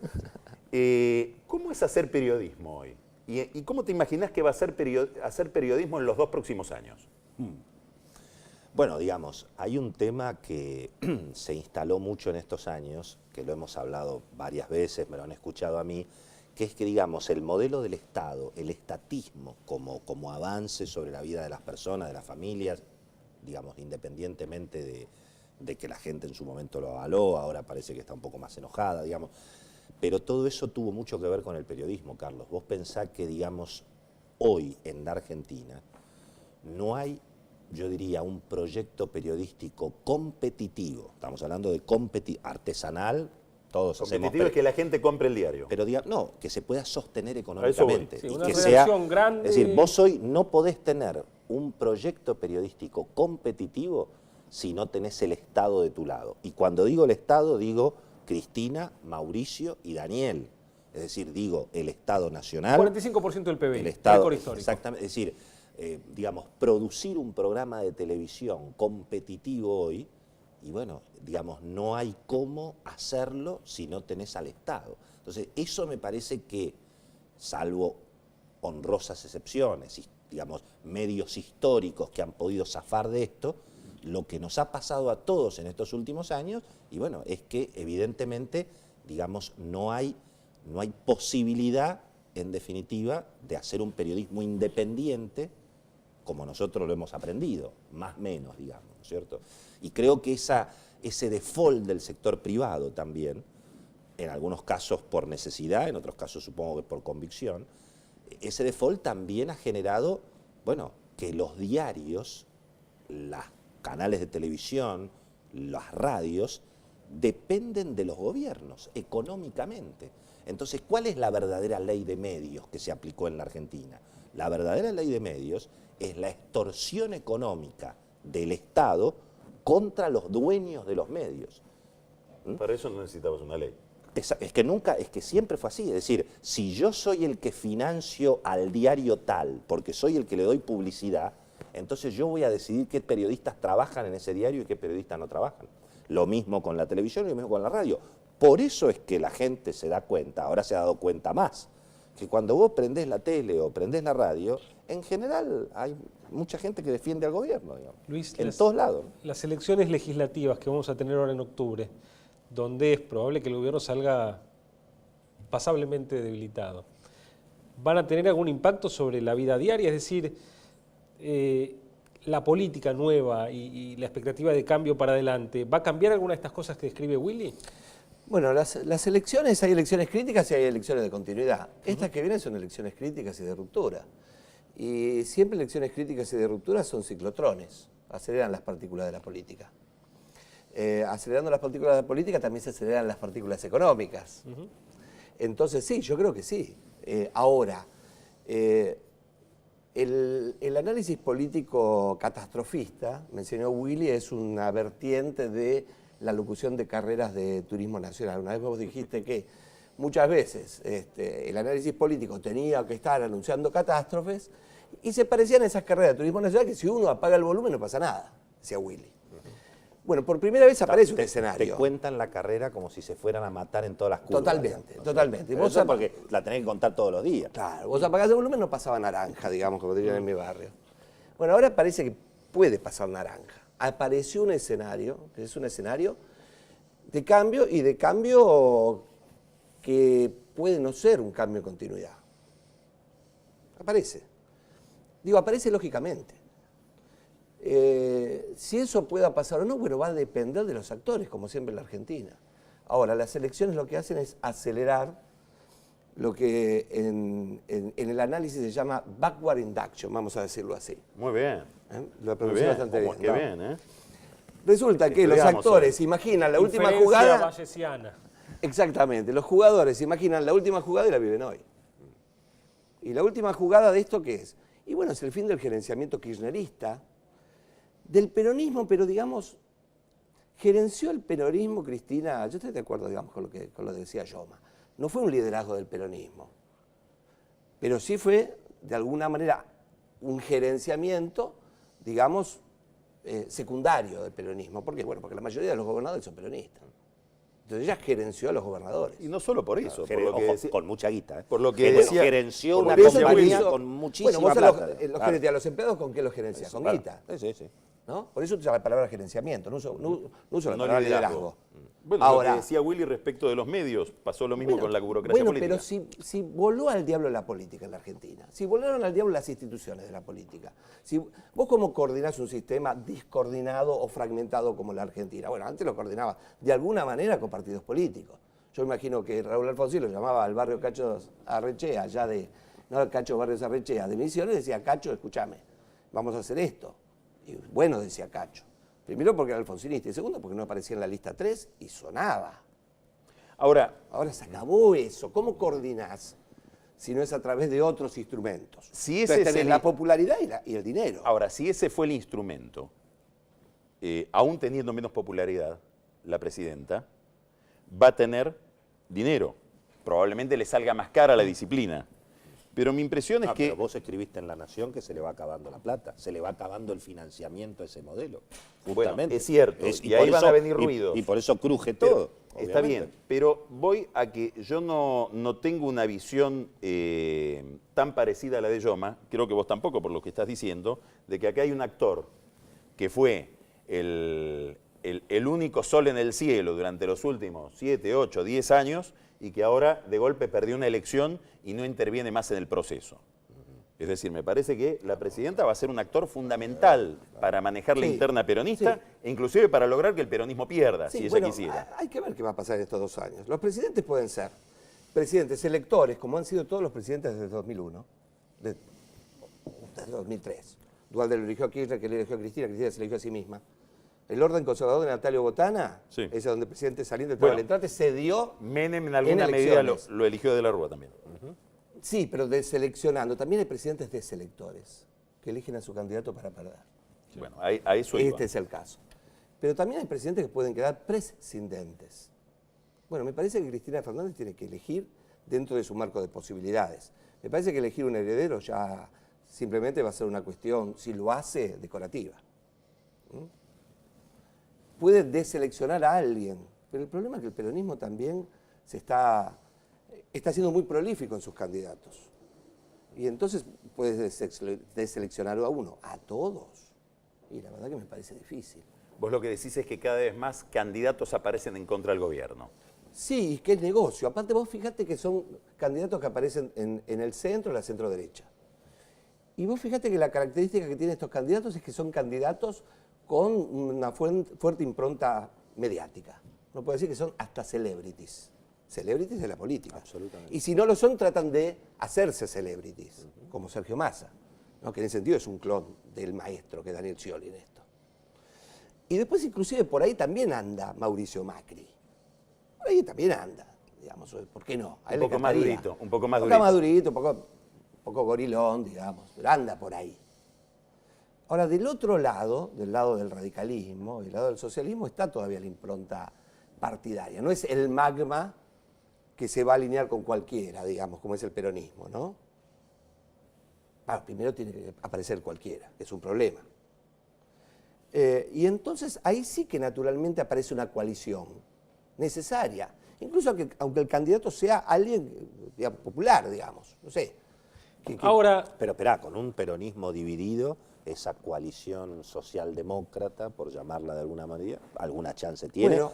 ¿Cómo es hacer periodismo hoy? ¿Y cómo te imaginas que va a ser hacer periodismo en los 2 próximos años? Bueno, digamos, hay un tema que se instaló mucho en estos años, que lo hemos hablado varias veces, me lo han escuchado a mí, que es que, digamos, el modelo del Estado, el estatismo como avance sobre la vida de las personas, de las familias, digamos, independientemente de que la gente en su momento lo avaló, ahora parece que está un poco más enojada, digamos. Pero todo eso tuvo mucho que ver con el periodismo, Carlos. Vos pensás que, digamos, hoy en la Argentina no hay, yo diría, un proyecto periodístico competitivo. Estamos hablando de artesanal, todos hacemos... Competitivo es que la gente compre el diario. Pero no, que se pueda sostener económicamente. Sí, y una que redacción grande. Es decir, vos hoy no podés tener un proyecto periodístico competitivo si no tenés el Estado de tu lado. Y cuando digo el Estado, digo Cristina, Mauricio y Daniel. Es decir, digo el Estado nacional. 45% del PBI, el Estado, récord histórico. Exactamente, es decir, digamos, producir un programa de televisión competitivo hoy, y bueno, digamos, no hay cómo hacerlo si no tenés al Estado. Entonces, eso me parece que salvo honrosas excepciones, digamos, medios históricos que han podido zafar de esto, lo que nos ha pasado a todos en estos últimos años, y bueno, es que evidentemente, digamos, no hay posibilidad, en definitiva, de hacer un periodismo independiente como nosotros lo hemos aprendido, más o menos, digamos, ¿no es cierto? Y creo que ese default del sector privado también, en algunos casos por necesidad, en otros casos supongo que por convicción, ese default también ha generado, bueno, que los diarios, los canales de televisión, las radios, dependen de los gobiernos económicamente. Entonces, ¿cuál es la verdadera ley de medios que se aplicó en la Argentina? La verdadera ley de medios es la extorsión económica del Estado contra los dueños de los medios. Para eso no necesitamos una ley. Es que siempre fue así. Es decir, si yo soy el que financio al diario tal, porque soy el que le doy publicidad, entonces yo voy a decidir qué periodistas trabajan en ese diario y qué periodistas no trabajan. Lo mismo con la televisión y lo mismo con la radio. Por eso es que la gente se da cuenta, ahora se ha dado cuenta más, que cuando vos prendés la tele o prendés la radio, en general hay mucha gente que defiende al gobierno, digamos, Luis, en todos lados. Las elecciones legislativas que vamos a tener ahora en octubre, donde es probable que el gobierno salga pasablemente debilitado, ¿van a tener algún impacto sobre la vida diaria? Es decir, la política nueva y la expectativa de cambio para adelante, ¿va a cambiar alguna de estas cosas que describe Willy? Bueno, las elecciones, hay elecciones críticas y hay elecciones de continuidad. Estas que vienen son elecciones críticas y de ruptura. Y siempre elecciones críticas y de ruptura son ciclotrones, aceleran las partículas de la política. Acelerando las partículas de la política también se aceleran las partículas económicas. Entonces sí, yo creo que sí. Ahora, el análisis político catastrofista, mencionó Willy, es una vertiente de la locución de carreras de turismo nacional. Una vez vos dijiste que muchas veces el análisis político tenía que estar anunciando catástrofes y se parecían a esas carreras de turismo nacional que si uno apaga el volumen no pasa nada, decía Willy. Bueno, por primera vez aparece un escenario. Te cuentan la carrera como si se fueran a matar en todas las curvas. Totalmente, totalmente. Vos eso porque la tenés que contar todos los días. Claro, vos apagás el volumen no pasaba naranja, digamos, como dirían en mi barrio. Bueno, ahora parece que puede pasar naranja. Apareció un escenario, que es un escenario de cambio y de cambio que puede no ser un cambio de continuidad. Aparece. Digo, aparece lógicamente. Si eso pueda pasar o no, bueno, va a depender de los actores, como siempre en la Argentina. Ahora, las elecciones lo que hacen es acelerar lo que en el análisis se llama backward induction, vamos a decirlo así. Muy bien. Lo pronuncié bastante bien. Qué bien, ¿eh? Resulta que los actores imaginan la última jugada. Bayesiana. Exactamente, los jugadores imaginan la última jugada y la viven hoy. ¿Y la última jugada de esto qué es? Y bueno, es el fin del gerenciamiento kirchnerista, del peronismo, pero digamos, gerenció el peronismo, Cristina, yo estoy de acuerdo, digamos, con lo que decía Yoma. No fue un liderazgo del peronismo, pero sí fue, de alguna manera, un gerenciamiento, digamos, secundario del peronismo. ¿Por qué? Bueno, porque la mayoría de los gobernadores son peronistas. Entonces ella gerenció a los gobernadores. Y no solo por eso, por lo que decía, con mucha guita. Por lo que decía, gerenció una compañía con muchísima plata. ¿A los empleados con qué los gerencia? Con guita. Sí. ¿No? Por eso usa la palabra gerenciamiento, no uso la palabra liderazgo. Bueno, ahora, lo que decía Willy respecto de los medios, pasó lo mismo con la burocracia política. Pero si voló al diablo la política en la Argentina, si volaron al diablo las instituciones de la política, si vos cómo coordinás un sistema discoordinado o fragmentado como la Argentina, bueno, antes lo coordinaba de alguna manera con partidos políticos. Yo imagino que Raúl Alfonsín lo llamaba al barrio Cacho Arrechea, Cacho Barrios Arrechea de Misiones, decía, Cacho, escúchame, vamos a hacer esto. Y bueno, decía Cacho. Primero porque era alfonsinista y segundo porque no aparecía en la lista 3 y sonaba. Ahora se acabó eso. ¿Cómo coordinás si no es a través de otros instrumentos? Si ese tenés la popularidad y el dinero. Ahora, si ese fue el instrumento, aún teniendo menos popularidad, la presidenta va a tener dinero. Probablemente le salga más cara la disciplina. Pero mi impresión es que... Pero vos escribiste en La Nación que se le va acabando la plata, se le va acabando el financiamiento a ese modelo. Bueno, Justamente. es cierto, y ahí van a venir ruidos. Y por eso cruje todo. Está obviamente. bien, pero voy a que yo no tengo una visión tan parecida a la de Yoma, creo que vos tampoco por lo que estás diciendo, de que acá hay un actor que fue el único sol en el cielo durante los últimos 7, 8, 10 años y que ahora de golpe perdió una elección y no interviene más en el proceso. Es decir, me parece que la presidenta va a ser un actor fundamental para manejar la interna peronista e inclusive para lograr que el peronismo pierda, si ella quisiera. Hay que ver qué va a pasar en estos 2 años. Los presidentes pueden ser presidentes electores, como han sido todos los presidentes desde 2001, desde 2003. Duhalde lo eligió a Kirchner, que le eligió a Cristina, Cristina se eligió a sí misma. El orden conservador de Natalio Botana, ese donde el presidente saliente estaba al entrante, se dio Menem en alguna medida lo eligió de la Rúa también. Sí, pero deseleccionando. También hay presidentes deselectores, que eligen a su candidato para perder. Bueno, a eso iba. Este es el caso. Pero también hay presidentes que pueden quedar prescindentes. Bueno, me parece que Cristina Fernández tiene que elegir dentro de su marco de posibilidades. Me parece que elegir un heredero ya simplemente va a ser una cuestión, si lo hace, decorativa. Puede deseleccionar a alguien, pero el problema es que el peronismo también está siendo muy prolífico en sus candidatos. Y entonces puedes deseleccionar a uno, a todos. Y la verdad que me parece difícil. Vos lo que decís es que cada vez más candidatos aparecen en contra del gobierno. Sí, que es negocio. Aparte vos fíjate que son candidatos que aparecen en el centro, en la centro derecha. Y vos fíjate que la característica que tienen estos candidatos es que son candidatos con una fuerte impronta mediática. Uno puede decir que son hasta celebrities. Celebrities de la política. Absolutamente. Y si no lo son, tratan de hacerse celebrities, como Sergio Massa, ¿no? Que en ese sentido es un clon del maestro que es Daniel Scioli en esto. Y después inclusive por ahí también anda Mauricio Macri. Por ahí también anda, digamos, ¿por qué no? A él Un poco más durito, un poco más durito. Un poco gorilón, digamos, pero anda por ahí. Ahora, del otro lado, del lado del radicalismo, del lado del socialismo, está todavía la impronta partidaria. No es el magma que se va a alinear con cualquiera, digamos, como es el peronismo, ¿no? Primero tiene que aparecer cualquiera, que es un problema. Y entonces ahí sí que naturalmente aparece una coalición necesaria, incluso aunque el candidato sea alguien popular, digamos, no sé. Ahora, pero esperá, con un peronismo dividido, esa coalición socialdemócrata, por llamarla de alguna manera, alguna chance tiene. Bueno,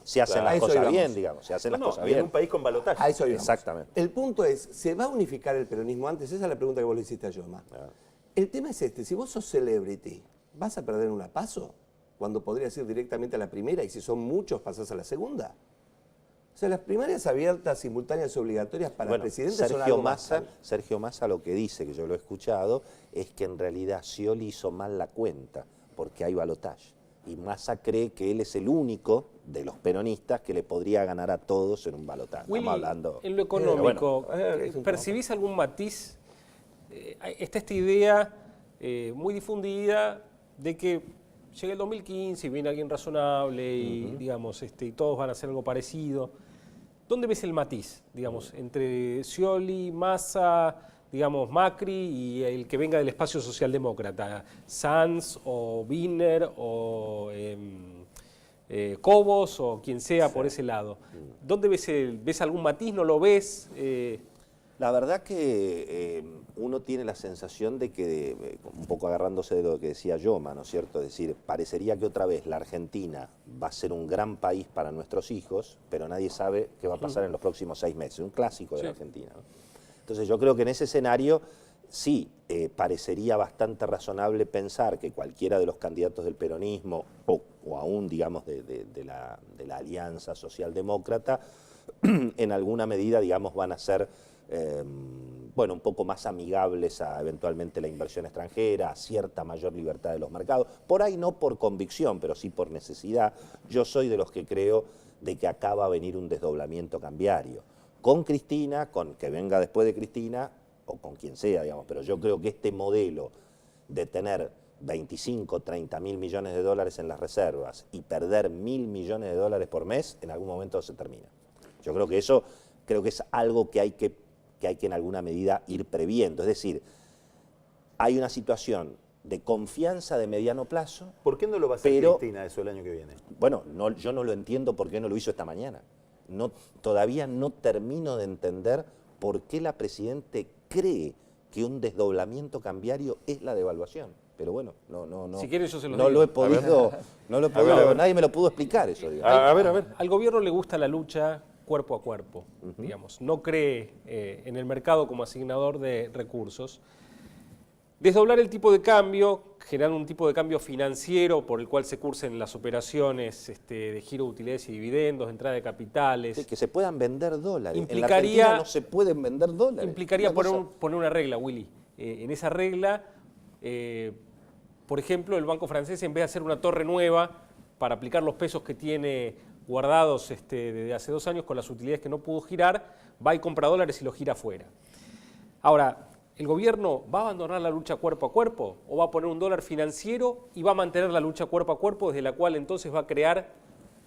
si hacen las cosas bien, digamos, si hacen las cosas bien. En un país con balotaje. A eso íbamos. Exactamente. El punto es, ¿se va a unificar el peronismo antes? Esa es la pregunta que vos le hiciste a Yoma. El tema es este, si vos sos celebrity, ¿vas a perder una paso? Cuando podrías ir directamente a la primera y si son muchos pasás a la segunda. O sea, las primarias abiertas, simultáneas y obligatorias para el presidente son algo más. Sergio Massa lo que dice, que yo lo he escuchado, es que en realidad Scioli hizo mal la cuenta, porque hay balotaje. Y Massa cree que él es el único de los peronistas que le podría ganar a todos en un balotaje. Willy, Estamos hablando... en lo económico, ¿percibís algún matiz? Está esta idea muy difundida de que llega el 2015 y viene alguien razonable y, digamos, y todos van a hacer algo parecido. ¿Dónde ves el matiz, digamos, entre Scioli, Massa, digamos, Macri y el que venga del espacio socialdemócrata? Sanz o Wiener o Cobos o quien sea por ese lado. ¿Dónde ves algún matiz? ¿No lo ves? La verdad que uno tiene la sensación de que, un poco agarrándose de lo que decía Yoma, ¿no es cierto? Es decir, parecería que otra vez la Argentina va a ser un gran país para nuestros hijos, pero nadie sabe qué va a pasar en los próximos 6 meses. Un clásico de la Argentina, ¿no? Entonces yo creo que en ese escenario sí parecería bastante razonable pensar que cualquiera de los candidatos del peronismo o aún, digamos, de la alianza socialdemócrata, en alguna medida, digamos, van a ser bueno, un poco más amigables a eventualmente la inversión extranjera, a cierta mayor libertad de los mercados. Por ahí no por convicción, pero sí por necesidad. Yo soy de los que creo de que acá va a venir un desdoblamiento cambiario. Con Cristina, con que venga después de Cristina, o con quien sea, digamos, pero yo creo que este modelo de tener 25, 30 mil millones de dólares en las reservas y perder 1.000 millones de dólares por mes, en algún momento se termina. Yo creo que eso, creo que es algo que hay que que hay que en alguna medida ir previendo. Es decir, hay una situación de confianza de mediano plazo. ¿Por qué no lo va a hacer Cristina eso el año que viene? Bueno, yo no lo entiendo por qué no lo hizo esta mañana. Todavía no termino de entender por qué la Presidente cree que un desdoblamiento cambiario es la devaluación. Pero bueno, Si quieren yo se los no digo. lo he podido, nadie me lo pudo explicar eso. Digamos. A ver. Al gobierno le gusta la lucha cuerpo a cuerpo, digamos. No cree en el mercado como asignador de recursos. Desdoblar el tipo de cambio, generar un tipo de cambio financiero por el cual se cursen las operaciones de giro de utilidades y dividendos, entrada de capitales. Sí, que se puedan vender dólares. Implicaría- en la Argentina no se pueden vender dólares. Implicaría Una cosa- poner una regla, Willy. En esa regla, por ejemplo, el Banco Francés, en vez de hacer una torre nueva para aplicar los pesos que tiene guardados desde hace 2 años con las utilidades que no pudo girar, va y compra dólares y los gira afuera. Ahora, ¿el gobierno va a abandonar la lucha cuerpo a cuerpo o va a poner un dólar financiero y va a mantener la lucha cuerpo a cuerpo, desde la cual entonces va a crear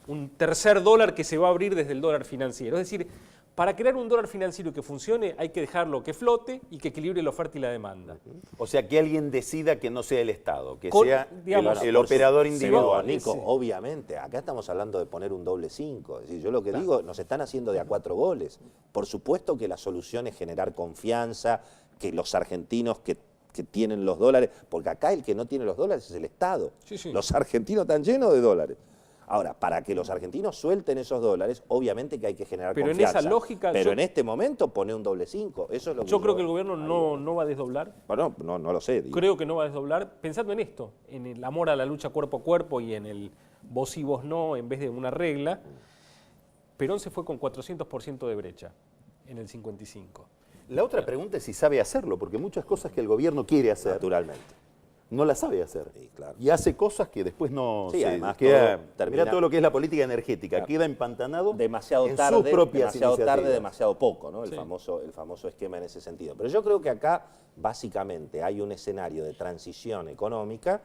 un tercer dólar que se va a abrir desde el dólar financiero? Es decir, para crear un dólar financiero que funcione hay que dejarlo que flote y que equilibre la oferta y la demanda. O sea, que alguien decida que no sea el Estado, que Con- sea digamos, el operador Sí, individual. Nico, Sí. obviamente, acá estamos hablando de poner un doble 5. Es decir, yo lo que digo, nos están haciendo de a 4 goles. Por supuesto que la solución es generar confianza, que los argentinos que tienen los dólares, porque acá el que no tiene los dólares es el Estado. Sí, sí. Los argentinos están llenos de dólares. Ahora, para que los argentinos suelten esos dólares, obviamente que hay que generar Pero en confianza. esa lógica, Pero yo- en este momento pone un doble 5. Eso es lo que Yo creo que el gobierno no va a desdoblar. Bueno, no lo sé. digo. Creo que no va a desdoblar, pensando en esto, en el amor a la lucha cuerpo a cuerpo y en el vos sí, vos no, en vez de una regla. Perón se fue con 400% de brecha en el 55. La otra pregunta es si sabe hacerlo, porque muchas cosas que el gobierno quiere hacer, Naturalmente. no las sabe hacer. Sí, claro. Y hace cosas que después no Sí, además queda. todo termina- Mirá todo lo que es la política energética, Claro. queda empantanado Demasiado en tarde, sus propias demasiado tarde, iniciativas. demasiado poco, ¿no? El Sí. famoso esquema en ese sentido. Pero yo creo que acá, básicamente, hay un escenario de transición económica,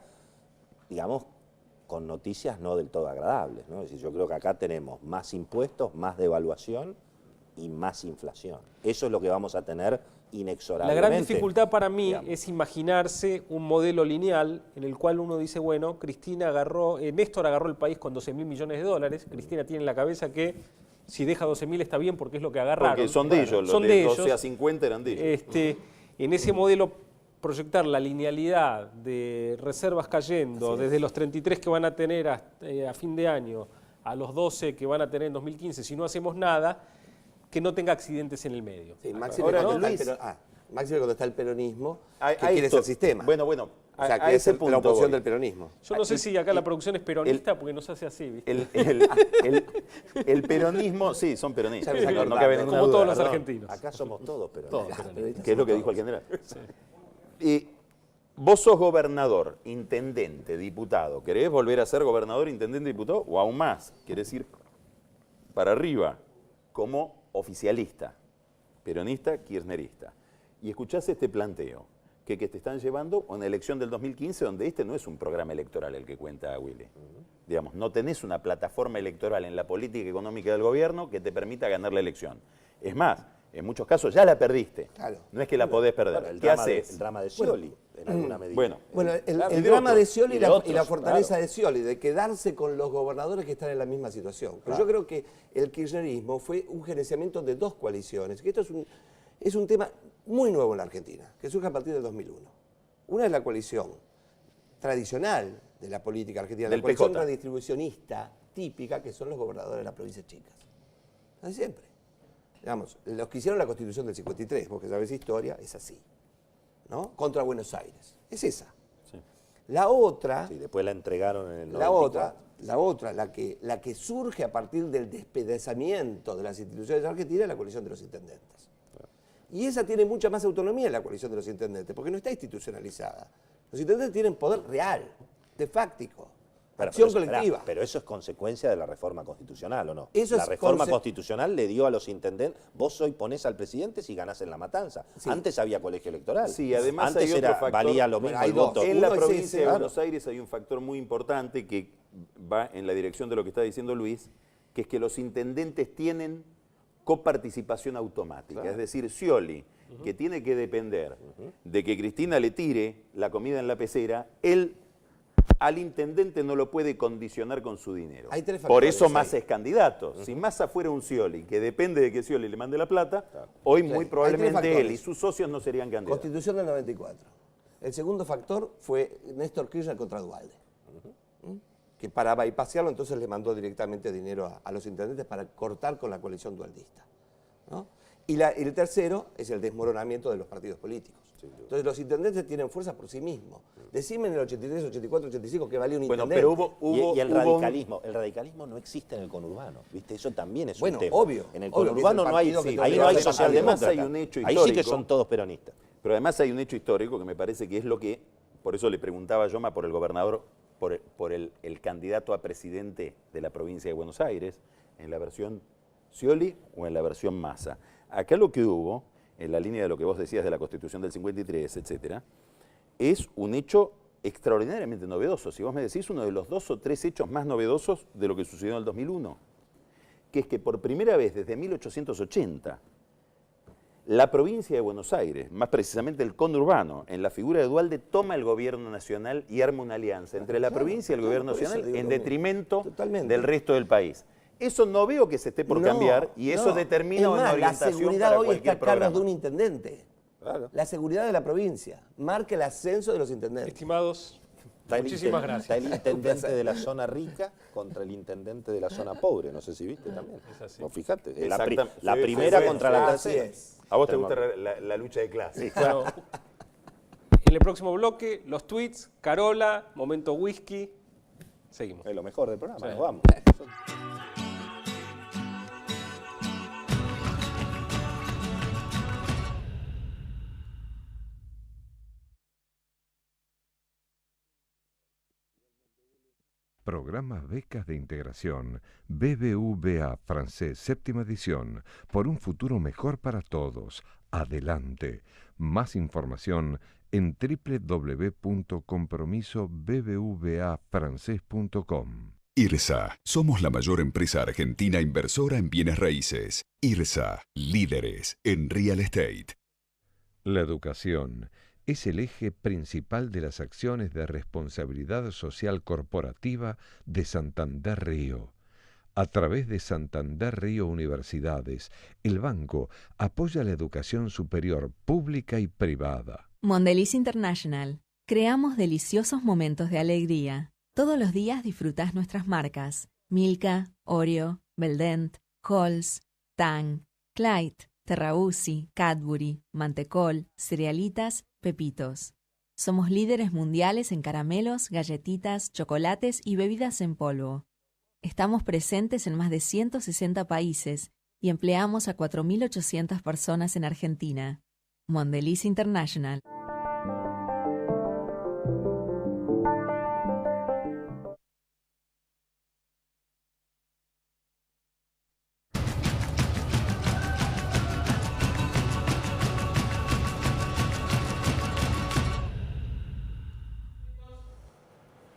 digamos, con noticias no del todo agradables, ¿no? Es decir, yo creo que acá tenemos más impuestos, más devaluación y más inflación. Eso es lo que vamos a tener La inexorablemente. gran dificultad para mí digamos. es imaginarse un modelo lineal en el cual uno dice, bueno, Néstor agarró el país con 12.000 millones de dólares. Cristina tiene en la cabeza que si deja 12.000 está bien porque es lo que agarraron. Porque son de Bueno, ellos, los son de de 12 ellos. a 50 eran de ellos. En ese modelo proyectar la linealidad de reservas cayendo desde los 33 que van a tener a fin de año a los 12 que van a tener en 2015, si no hacemos nada, que no tenga accidentes en el medio. Sí, Maxi Ahora, le contesta Luis. Maxi le contesta el peronismo, A que quiere esto- ese sistema. Bueno, o sea, a quiere ese ser punto la oposición voy. del peronismo. Yo no sé si acá la producción es peronista porque no se hace así, ¿viste? El peronismo, sí, son peronistas, Ya me no, acordaba, cabe ¿no? ninguna Como duda. todos los Perdón, argentinos. Acá somos todos, pero Todos peronistas. ¿Qué es lo que dijo el general? Y vos sos gobernador, intendente, diputado. ¿Querés volver a ser gobernador, intendente, diputado? O aún más, querés ir para arriba como oficialista, peronista, kirchnerista. Y escuchás este planteo, que te están llevando a una elección del 2015 donde este no es un programa electoral el que cuenta Willy. Digamos, no tenés una plataforma electoral en la política económica del gobierno que te permita ganar la elección. Es más, en muchos casos ya la perdiste. Claro. No es que la podés perder. Bueno, el ¿Qué drama haces? el drama de Scioli, en alguna medida. Bueno, Bueno, Claro, el y de drama otros, de Scioli y y de la otros, fortaleza claro. de Scioli, de quedarse con los gobernadores que están en la misma situación. Pero yo creo que el kirchnerismo fue un gerenciamiento de dos coaliciones, que esto es un tema muy nuevo en la Argentina, que surge a partir del 2001. Una es la coalición tradicional de la política argentina, Del la coalición PJ. redistribucionista típica, que son los gobernadores de las provincias chicas. Así siempre. Digamos, los que hicieron la Constitución del 53, vos que sabés historia, es así. ¿No? Contra Buenos Aires. Es esa. La otra, Sí, después la entregaron en el la 94. otra, la que surge a partir del despedazamiento de las instituciones argentinas, es la coalición de los intendentes. Y esa tiene mucha más autonomía en la coalición de los intendentes, porque no está institucionalizada. Los intendentes tienen poder real, de fáctico, Pero acción eso- colectiva. esperá, pero eso es consecuencia de la reforma constitucional, ¿o no? Eso la es reforma constitucional le dio a los intendentes, vos hoy ponés al presidente si ganás en la matanza. Sí. Antes había colegio electoral. Sí, además Antes hay otro factor. valía lo mismo Bueno, hay el dos. voto. En la Uno es provincia ese, de claro. Buenos Aires hay un factor muy importante que va en la dirección de lo que está diciendo Luis, que es que los intendentes tienen coparticipación automática. Es decir, Scioli, que tiene que depender de que Cristina le tire la comida en la pecera, él al intendente no lo puede condicionar con su dinero. Hay 3 Por factores eso ahí. Massa es candidato. Si Massa fuera un Scioli, que depende de que Scioli le mande la plata, hoy muy Hay probablemente 3 él y factores. sus socios no serían candidatos. Constitución del 94. El segundo factor fue Néstor Kirchner contra Duhalde. Que para bypasearlo entonces le mandó directamente dinero a los intendentes para cortar con la coalición dualdista, ¿no? Y el tercero es el desmoronamiento de los partidos políticos. Entonces los intendentes tienen fuerza por sí mismos. Decime en el 83, 84, 85 que valía un Bueno, intendente. pero hubo Y el hubo- radicalismo no existe en el conurbano, ¿viste? Eso también es Bueno, un tema. obvio, En el obvio, conurbano que es el no hay, partido que te ahí obliga no a hay hacer- socialdemócratas. Además hay un hecho Ahí sí que histórico. son todos peronistas. Pero además hay un hecho histórico que me parece que es lo que, por eso le preguntaba a Yoma por el gobernador, por el candidato a presidente de la provincia de Buenos Aires, en la versión Scioli o en la versión Massa. Acá lo que hubo, en la línea de lo que vos decías de la Constitución del 53, etcétera, es un hecho extraordinariamente novedoso. Si vos me decís uno de los 2 o 3 hechos más novedosos de lo que sucedió en el 2001, que es que por primera vez desde 1880, la provincia de Buenos Aires, más precisamente el conurbano, en la figura de Duhalde, toma el gobierno nacional y arma una alianza entre la provincia y el gobierno por eso nacional digo en lo mismo. detrimento Totalmente. del resto del país. Eso no veo que se esté por cambiar y eso determina Es una más, orientación la seguridad para hoy cualquier está a cargo programa. de un intendente. La seguridad de la provincia marca el ascenso de los intendentes. Estimados, Está muchísimas Está gracias. el intendente de la zona rica contra el intendente de la zona pobre. No sé si viste también. Es así. No, fíjate. Exactamente. La Sí, primera sí, contra sí, la así tercera. es. A vos te gusta la lucha de clases. Bueno, en el próximo bloque, los tweets, Carola, momento whisky. Seguimos. Es lo mejor del programa. Sí. Nos vamos. Programa Becas de Integración BBVA Francés, séptima edición, por un futuro mejor para todos. Adelante. Más información en www.compromisobbvafrancés.com. IRSA. Somos la mayor empresa argentina inversora en bienes raíces. IRSA. Líderes en real estate. La educación es el eje principal de las acciones de responsabilidad social corporativa de Santander Río. A través de Santander Río Universidades, el banco apoya la educación superior pública y privada. Mondelez International. Creamos deliciosos momentos de alegría. Todos los días disfrutás nuestras marcas: Milka, Oreo, Beldent, Halls, Tang, Clyde, Terrabusi, Cadbury, Mantecol, Cerealitas, Pepitos. Somos líderes mundiales en caramelos, galletitas, chocolates y bebidas en polvo. Estamos presentes en más de 160 países y empleamos a 4.800 personas en Argentina. Mondelez International.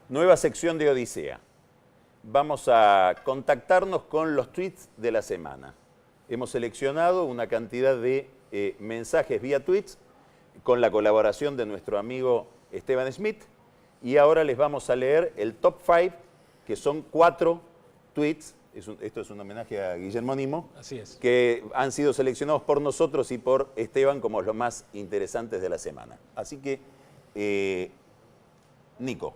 Nueva sección de Odisea. Vamos a contactarnos con los tweets de la semana. Hemos seleccionado una cantidad de mensajes vía tweets con la colaboración de nuestro amigo Esteban Schmidt y ahora les vamos a leer el top 5, que son 4 tweets, esto es un homenaje a Guillermo Nimo, Así es. que han sido seleccionados por nosotros y por Esteban como los más interesantes de la semana. Así que, Nico.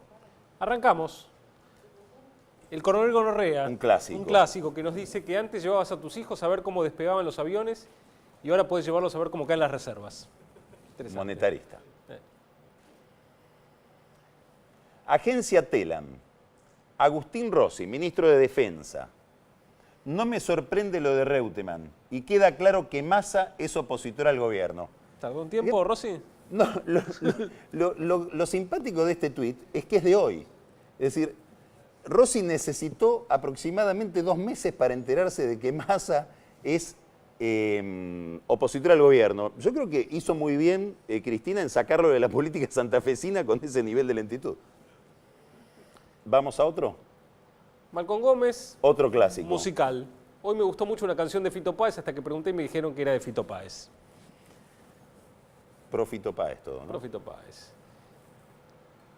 Arrancamos. El coronel Gonorrea. Un clásico. Un clásico que nos dice que antes llevabas a tus hijos a ver cómo despegaban los aviones y ahora puedes llevarlos a ver cómo caen las reservas. Interesante. Monetarista. Agencia Telam. Agustín Rossi, ministro de Defensa. No me sorprende lo de Reutemann y queda claro que Massa es opositor al gobierno. ¿Tardó un tiempo, Rossi? No, lo simpático de este tuit es que es de hoy. Es decir, Rossi necesitó aproximadamente 2 meses para enterarse de que Massa es opositor al gobierno. Yo creo que hizo muy bien Cristina en sacarlo de la política santafesina con ese nivel de lentitud. ¿Vamos a otro? Malcón Gómez. Otro clásico. Musical. Hoy me gustó mucho una canción de Fito Páez, hasta que pregunté y me dijeron que era de Fito Páez. Pro Fito Páez todo, ¿no? Pro Fito Páez.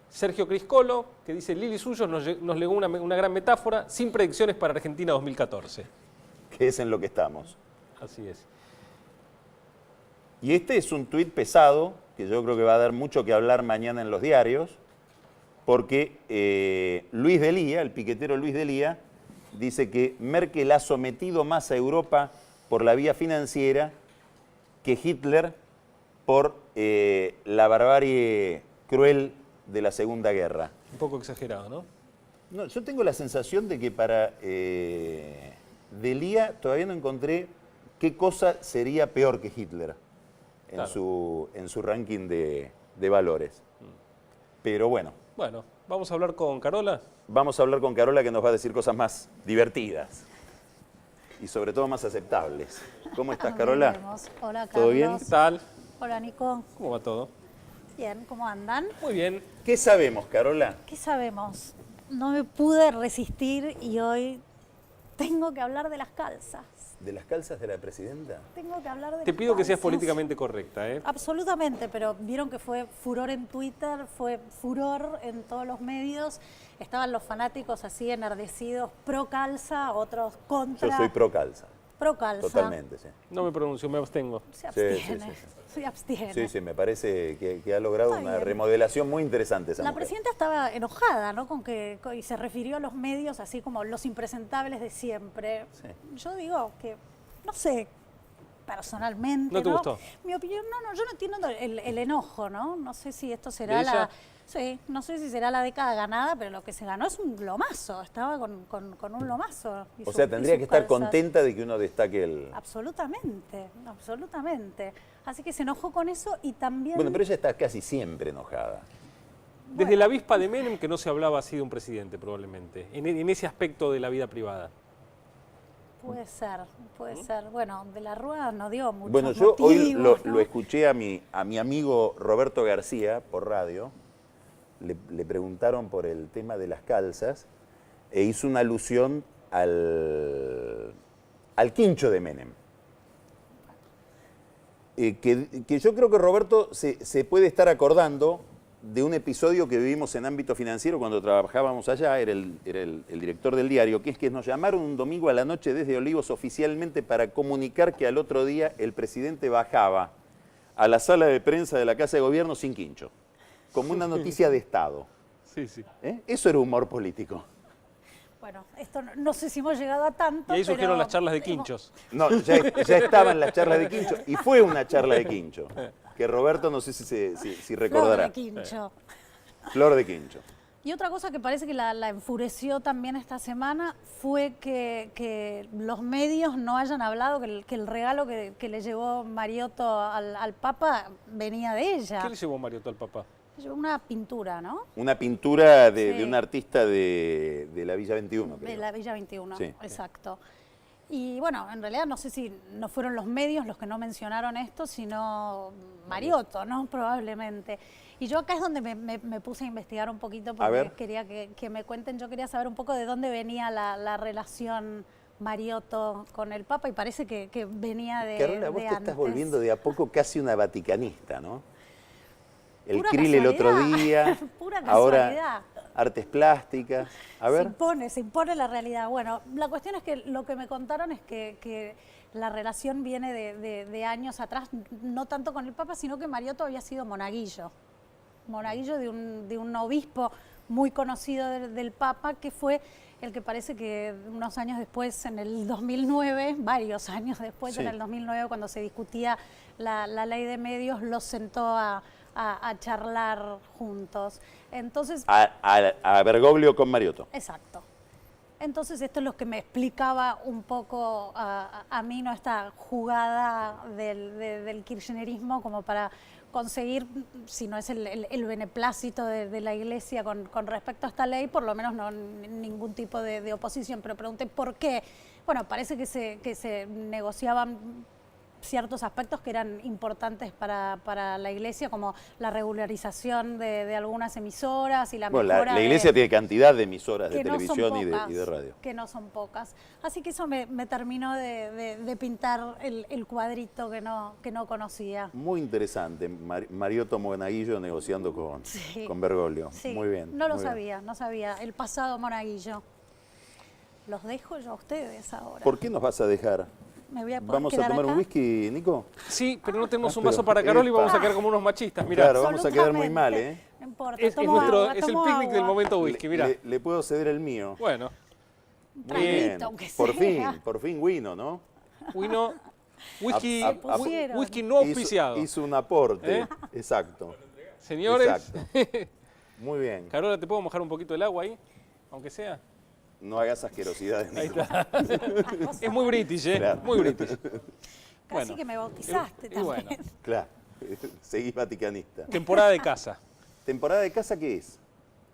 Sergio Criscolo, que dice, Lili Suyos nos legó una gran metáfora, sin predicciones para Argentina 2014. Que es en lo que estamos. Así es. Y este es un tuit pesado, que yo creo que va a dar mucho que hablar mañana en los diarios, porque Luis Delía, el piquetero Luis Delía, dice que Merkel ha sometido más a Europa por la vía financiera que Hitler por la barbarie cruel de la Segunda Guerra. Un poco exagerado, ¿no? No, yo tengo la sensación de que para Delía todavía no encontré qué cosa sería peor que Hitler en, claro, en su ranking de valores. Pero bueno. Bueno, ¿vamos a hablar con Carola? Vamos a hablar con Carola, que nos va a decir cosas más divertidas y sobre todo más aceptables. ¿Cómo estás, Carola? Hola, Carlos. ¿Todo bien? ¿Qué tal? Hola, Nico. ¿Cómo va todo? Bien, ¿cómo andan? Muy bien. ¿Qué sabemos, Carola? ¿Qué sabemos? No me pude resistir y hoy tengo que hablar de las calzas. ¿De las calzas de la presidenta? Tengo que hablar de Te las pido que seas calzas. políticamente correcta, ¿eh? Absolutamente, pero vieron que fue furor en Twitter, fue furor en todos los medios. Estaban los fanáticos así enardecidos, pro calza, otros contra. Yo soy pro calza. Pro calza. Totalmente, sí. No me pronuncio, me abstengo. Se abstiene. Sí. Se abstiene. Sí, sí, me parece que ha logrado una remodelación muy interesante esa La mujer. presidenta estaba enojada, ¿no? Y se refirió a los medios así como los impresentables de siempre. Sí. Yo digo que, no sé, personalmente, ¿No te gustó? Mi opinión, yo no entiendo el enojo, ¿no? No sé si esto será ¿De ella? Sí, no sé si será la década ganada, pero lo que se ganó es un lomazo. Estaba con un lomazo. O sea, tendría que estar contenta de que uno destaque el... Absolutamente, absolutamente. Así que se enojó con eso y también... Bueno, pero ella está casi siempre enojada. Desde la avispa de Menem que no se hablaba así de un presidente, probablemente, en ese aspecto de la vida privada. Puede ser, puede ser. Bueno, de la Rúa no dio mucho. Bueno, yo hoy ¿no? lo escuché a mi amigo Roberto García por radio. Le preguntaron por el tema de las calzas e hizo una alusión al quincho de Menem. Que yo creo que Roberto se puede estar acordando de un episodio que vivimos en ámbito financiero cuando trabajábamos allá, era el director del diario, que es que nos llamaron un domingo a la noche desde Olivos oficialmente para comunicar que al otro día el presidente bajaba a la sala de prensa de la Casa de Gobierno sin quincho, como una noticia de Estado. Sí, sí. Eso era humor político. Bueno, esto no sé si hemos llegado a tanto. Y ahí surgieron las charlas de quinchos. No, ya estaban las charlas de quincho y fue una charla de quincho. Que Roberto no sé si recordará. Flor de quincho. Flor de quincho. Y otra cosa que parece que la enfureció también esta semana fue que los medios no hayan hablado que el regalo que le llevó Mariotto al Papa venía de ella. ¿Qué le llevó Mariotto al Papa? Le llevó una pintura, ¿no? Una pintura de Sí. un artista de la Villa 21, creo. De la Villa 21, Sí. exacto. Y bueno, en realidad no sé si no fueron los medios los que no mencionaron esto, sino Mariotto, ¿no? Probablemente. Y yo acá es donde me puse a investigar un poquito porque quería que me cuenten, yo quería saber un poco de dónde venía la relación Mariotto con el Papa y parece que venía de Carola, vos te antes. estás volviendo de a poco casi una vaticanista, ¿no? El Pura krill el otro casualidad. día, Pura ahora casualidad. artes plásticas. A ver. Se impone la realidad. Bueno, la cuestión es que lo que me contaron es que la relación viene de años atrás, no tanto con el Papa, sino que Mariotto había sido monaguillo. Monaguillo de un obispo muy conocido del Papa, que fue el que parece que unos años después, en el 2009, varios años después, Sí. en el 2009, cuando se discutía la ley de medios, los sentó a charlar juntos. Entonces, A Bergoglio con Mariotto. exacto. Entonces esto es lo que me explicaba un poco a mí, ¿no? Esta jugada del kirchnerismo como para conseguir, si no es el beneplácito de la Iglesia con respecto a esta ley, por lo menos no ningún tipo de oposición. Pero pregunté por qué. Bueno, parece que se negociaban ciertos aspectos que eran importantes para la Iglesia, como la regularización de algunas emisoras y la mejora la Iglesia tiene cantidad de emisoras de que no son televisión pocas, y de radio. que no son pocas. Así que eso me terminó de pintar el cuadrito que no conocía. Muy interesante, Mariotto Monaguillo negociando con Bergoglio. Sí, Muy bien. No lo muy bien. sabía, no sabía. El pasado Monaguillo. Los dejo yo a ustedes ahora. ¿Por qué nos vas a dejar? Me voy a poder ¿Vamos a quedar tomar acá. un whisky, Nico? Sí, pero no tenemos un pero- vaso para Carol y vamos a epa. quedar como unos machistas. Mirá. Claro, vamos a quedar muy mal, ¿eh? No importa, Es tomo agua, el tomo picnic del agua. momento whisky, mirá. Le puedo ceder el mío. Bueno, Muy bien. traguito, aunque sea. Por fin Wino, ¿no? Wino, whisky, A- a- whisky no auspiciado. Hizo un aporte, ¿Eh? exacto. Señores, Exacto. Muy bien. Carola, ¿te puedo mojar un poquito el agua ahí? Aunque sea. No hagas asquerosidades. Ahí Nico. está. Es muy british, ¿eh? Claro. Muy british. Casi Bueno. que me bautizaste Y también. bueno, Claro, seguís vaticanista. temporada de casa. ¿Temporada de casa qué es?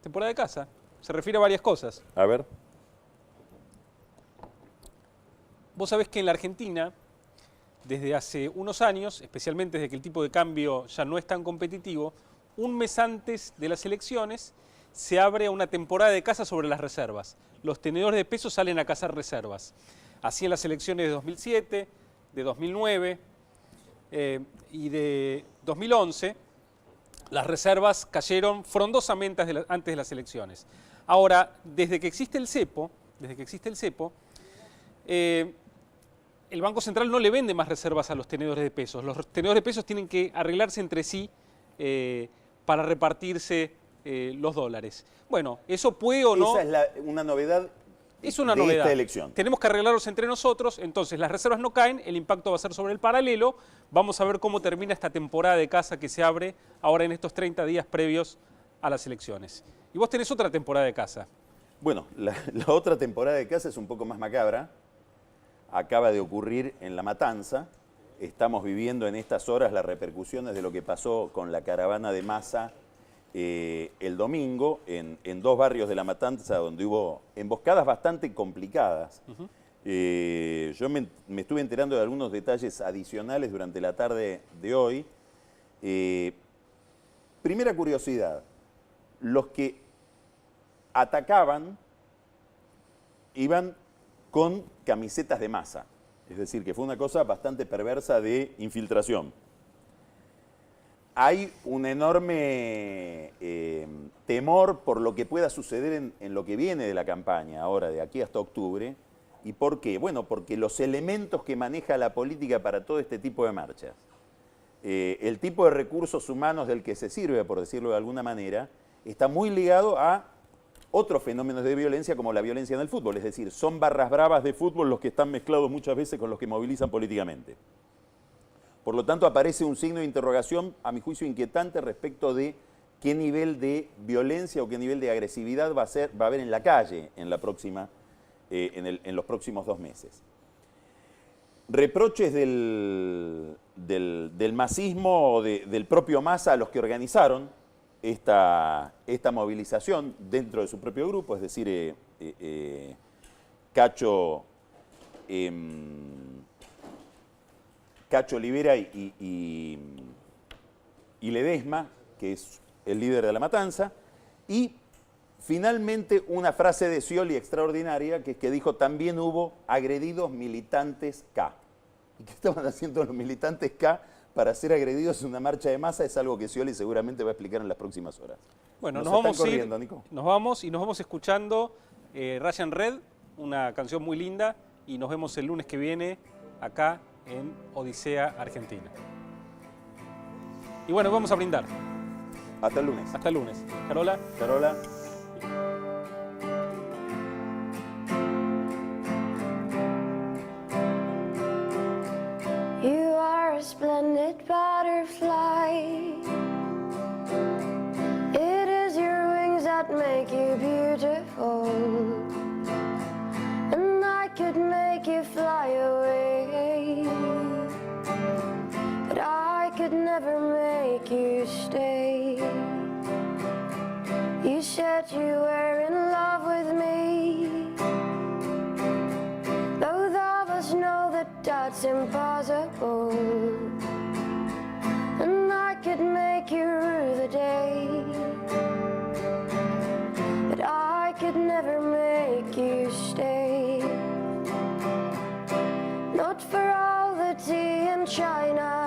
Temporada de casa. Se refiere a varias cosas. A ver. Vos sabés que en la Argentina, desde hace unos años, especialmente desde que el tipo de cambio ya no es tan competitivo, un mes antes de las elecciones se abre una temporada de caza sobre las reservas. Los tenedores de pesos salen a cazar reservas. Así en las elecciones de 2007, de 2009 y de 2011, las reservas cayeron frondosamente antes de las elecciones. Ahora, desde que existe el cepo, el Banco Central no le vende más reservas a los tenedores de pesos. Los tenedores de pesos tienen que arreglarse entre sí para repartirse los dólares. Bueno, eso puede o no... Esa es una novedad. Es una de novedad. esta elección. Tenemos que arreglarlos entre nosotros, entonces las reservas no caen, el impacto va a ser sobre el paralelo. Vamos a ver cómo termina esta temporada de caza que se abre ahora en estos 30 días previos a las elecciones. Y vos tenés otra temporada de caza. Bueno, la otra temporada de caza es un poco más macabra. Acaba de ocurrir en La Matanza. Estamos viviendo en estas horas las repercusiones de lo que pasó con la caravana de masa el domingo en dos barrios de La Matanza donde hubo emboscadas bastante complicadas. Yo me estuve enterando de algunos detalles adicionales durante la tarde de hoy. Primera curiosidad, los que atacaban iban con camisetas de masa, es decir, que fue una cosa bastante perversa de infiltración. Hay un enorme temor por lo que pueda suceder en lo que viene de la campaña, ahora de aquí hasta octubre. ¿Y por qué? Bueno, porque los elementos que maneja la política para todo este tipo de marchas, el tipo de recursos humanos del que se sirve, por decirlo de alguna manera, está muy ligado a otros fenómenos de violencia como la violencia en el fútbol. Es decir, son barras bravas de fútbol los que están mezclados muchas veces con los que movilizan políticamente. Por lo tanto, aparece un signo de interrogación, a mi juicio, inquietante respecto de qué nivel de violencia o qué nivel de agresividad va a haber en la calle en los próximos 2 meses. Reproches del masismo o del propio Massa a los que organizaron esta movilización dentro de su propio grupo, es decir, Cacho Olivera y Ledesma, que es el líder de La Matanza, y finalmente una frase de Scioli extraordinaria, que es que dijo: también hubo agredidos militantes K. ¿Y qué estaban haciendo los militantes K para ser agredidos en una marcha de masa? Es algo que Scioli seguramente va a explicar en las próximas horas. Bueno, nos vamos están corriendo, Nico. Nos vamos y nos vamos escuchando Russian Red, una canción muy linda, y nos vemos el lunes que viene acá en Odisea, Argentina. Y bueno, vamos a brindar. Hasta el lunes. Hasta el lunes. Carola. Carola. You are a splendid butterfly. It is your wings that make you beautiful. And I could make you fly away, but I could never make you stay. You said you were in love with me. Both of us know that that's impossible. And I could make you rue the day, but I could never make you stay. Not for all the tea in China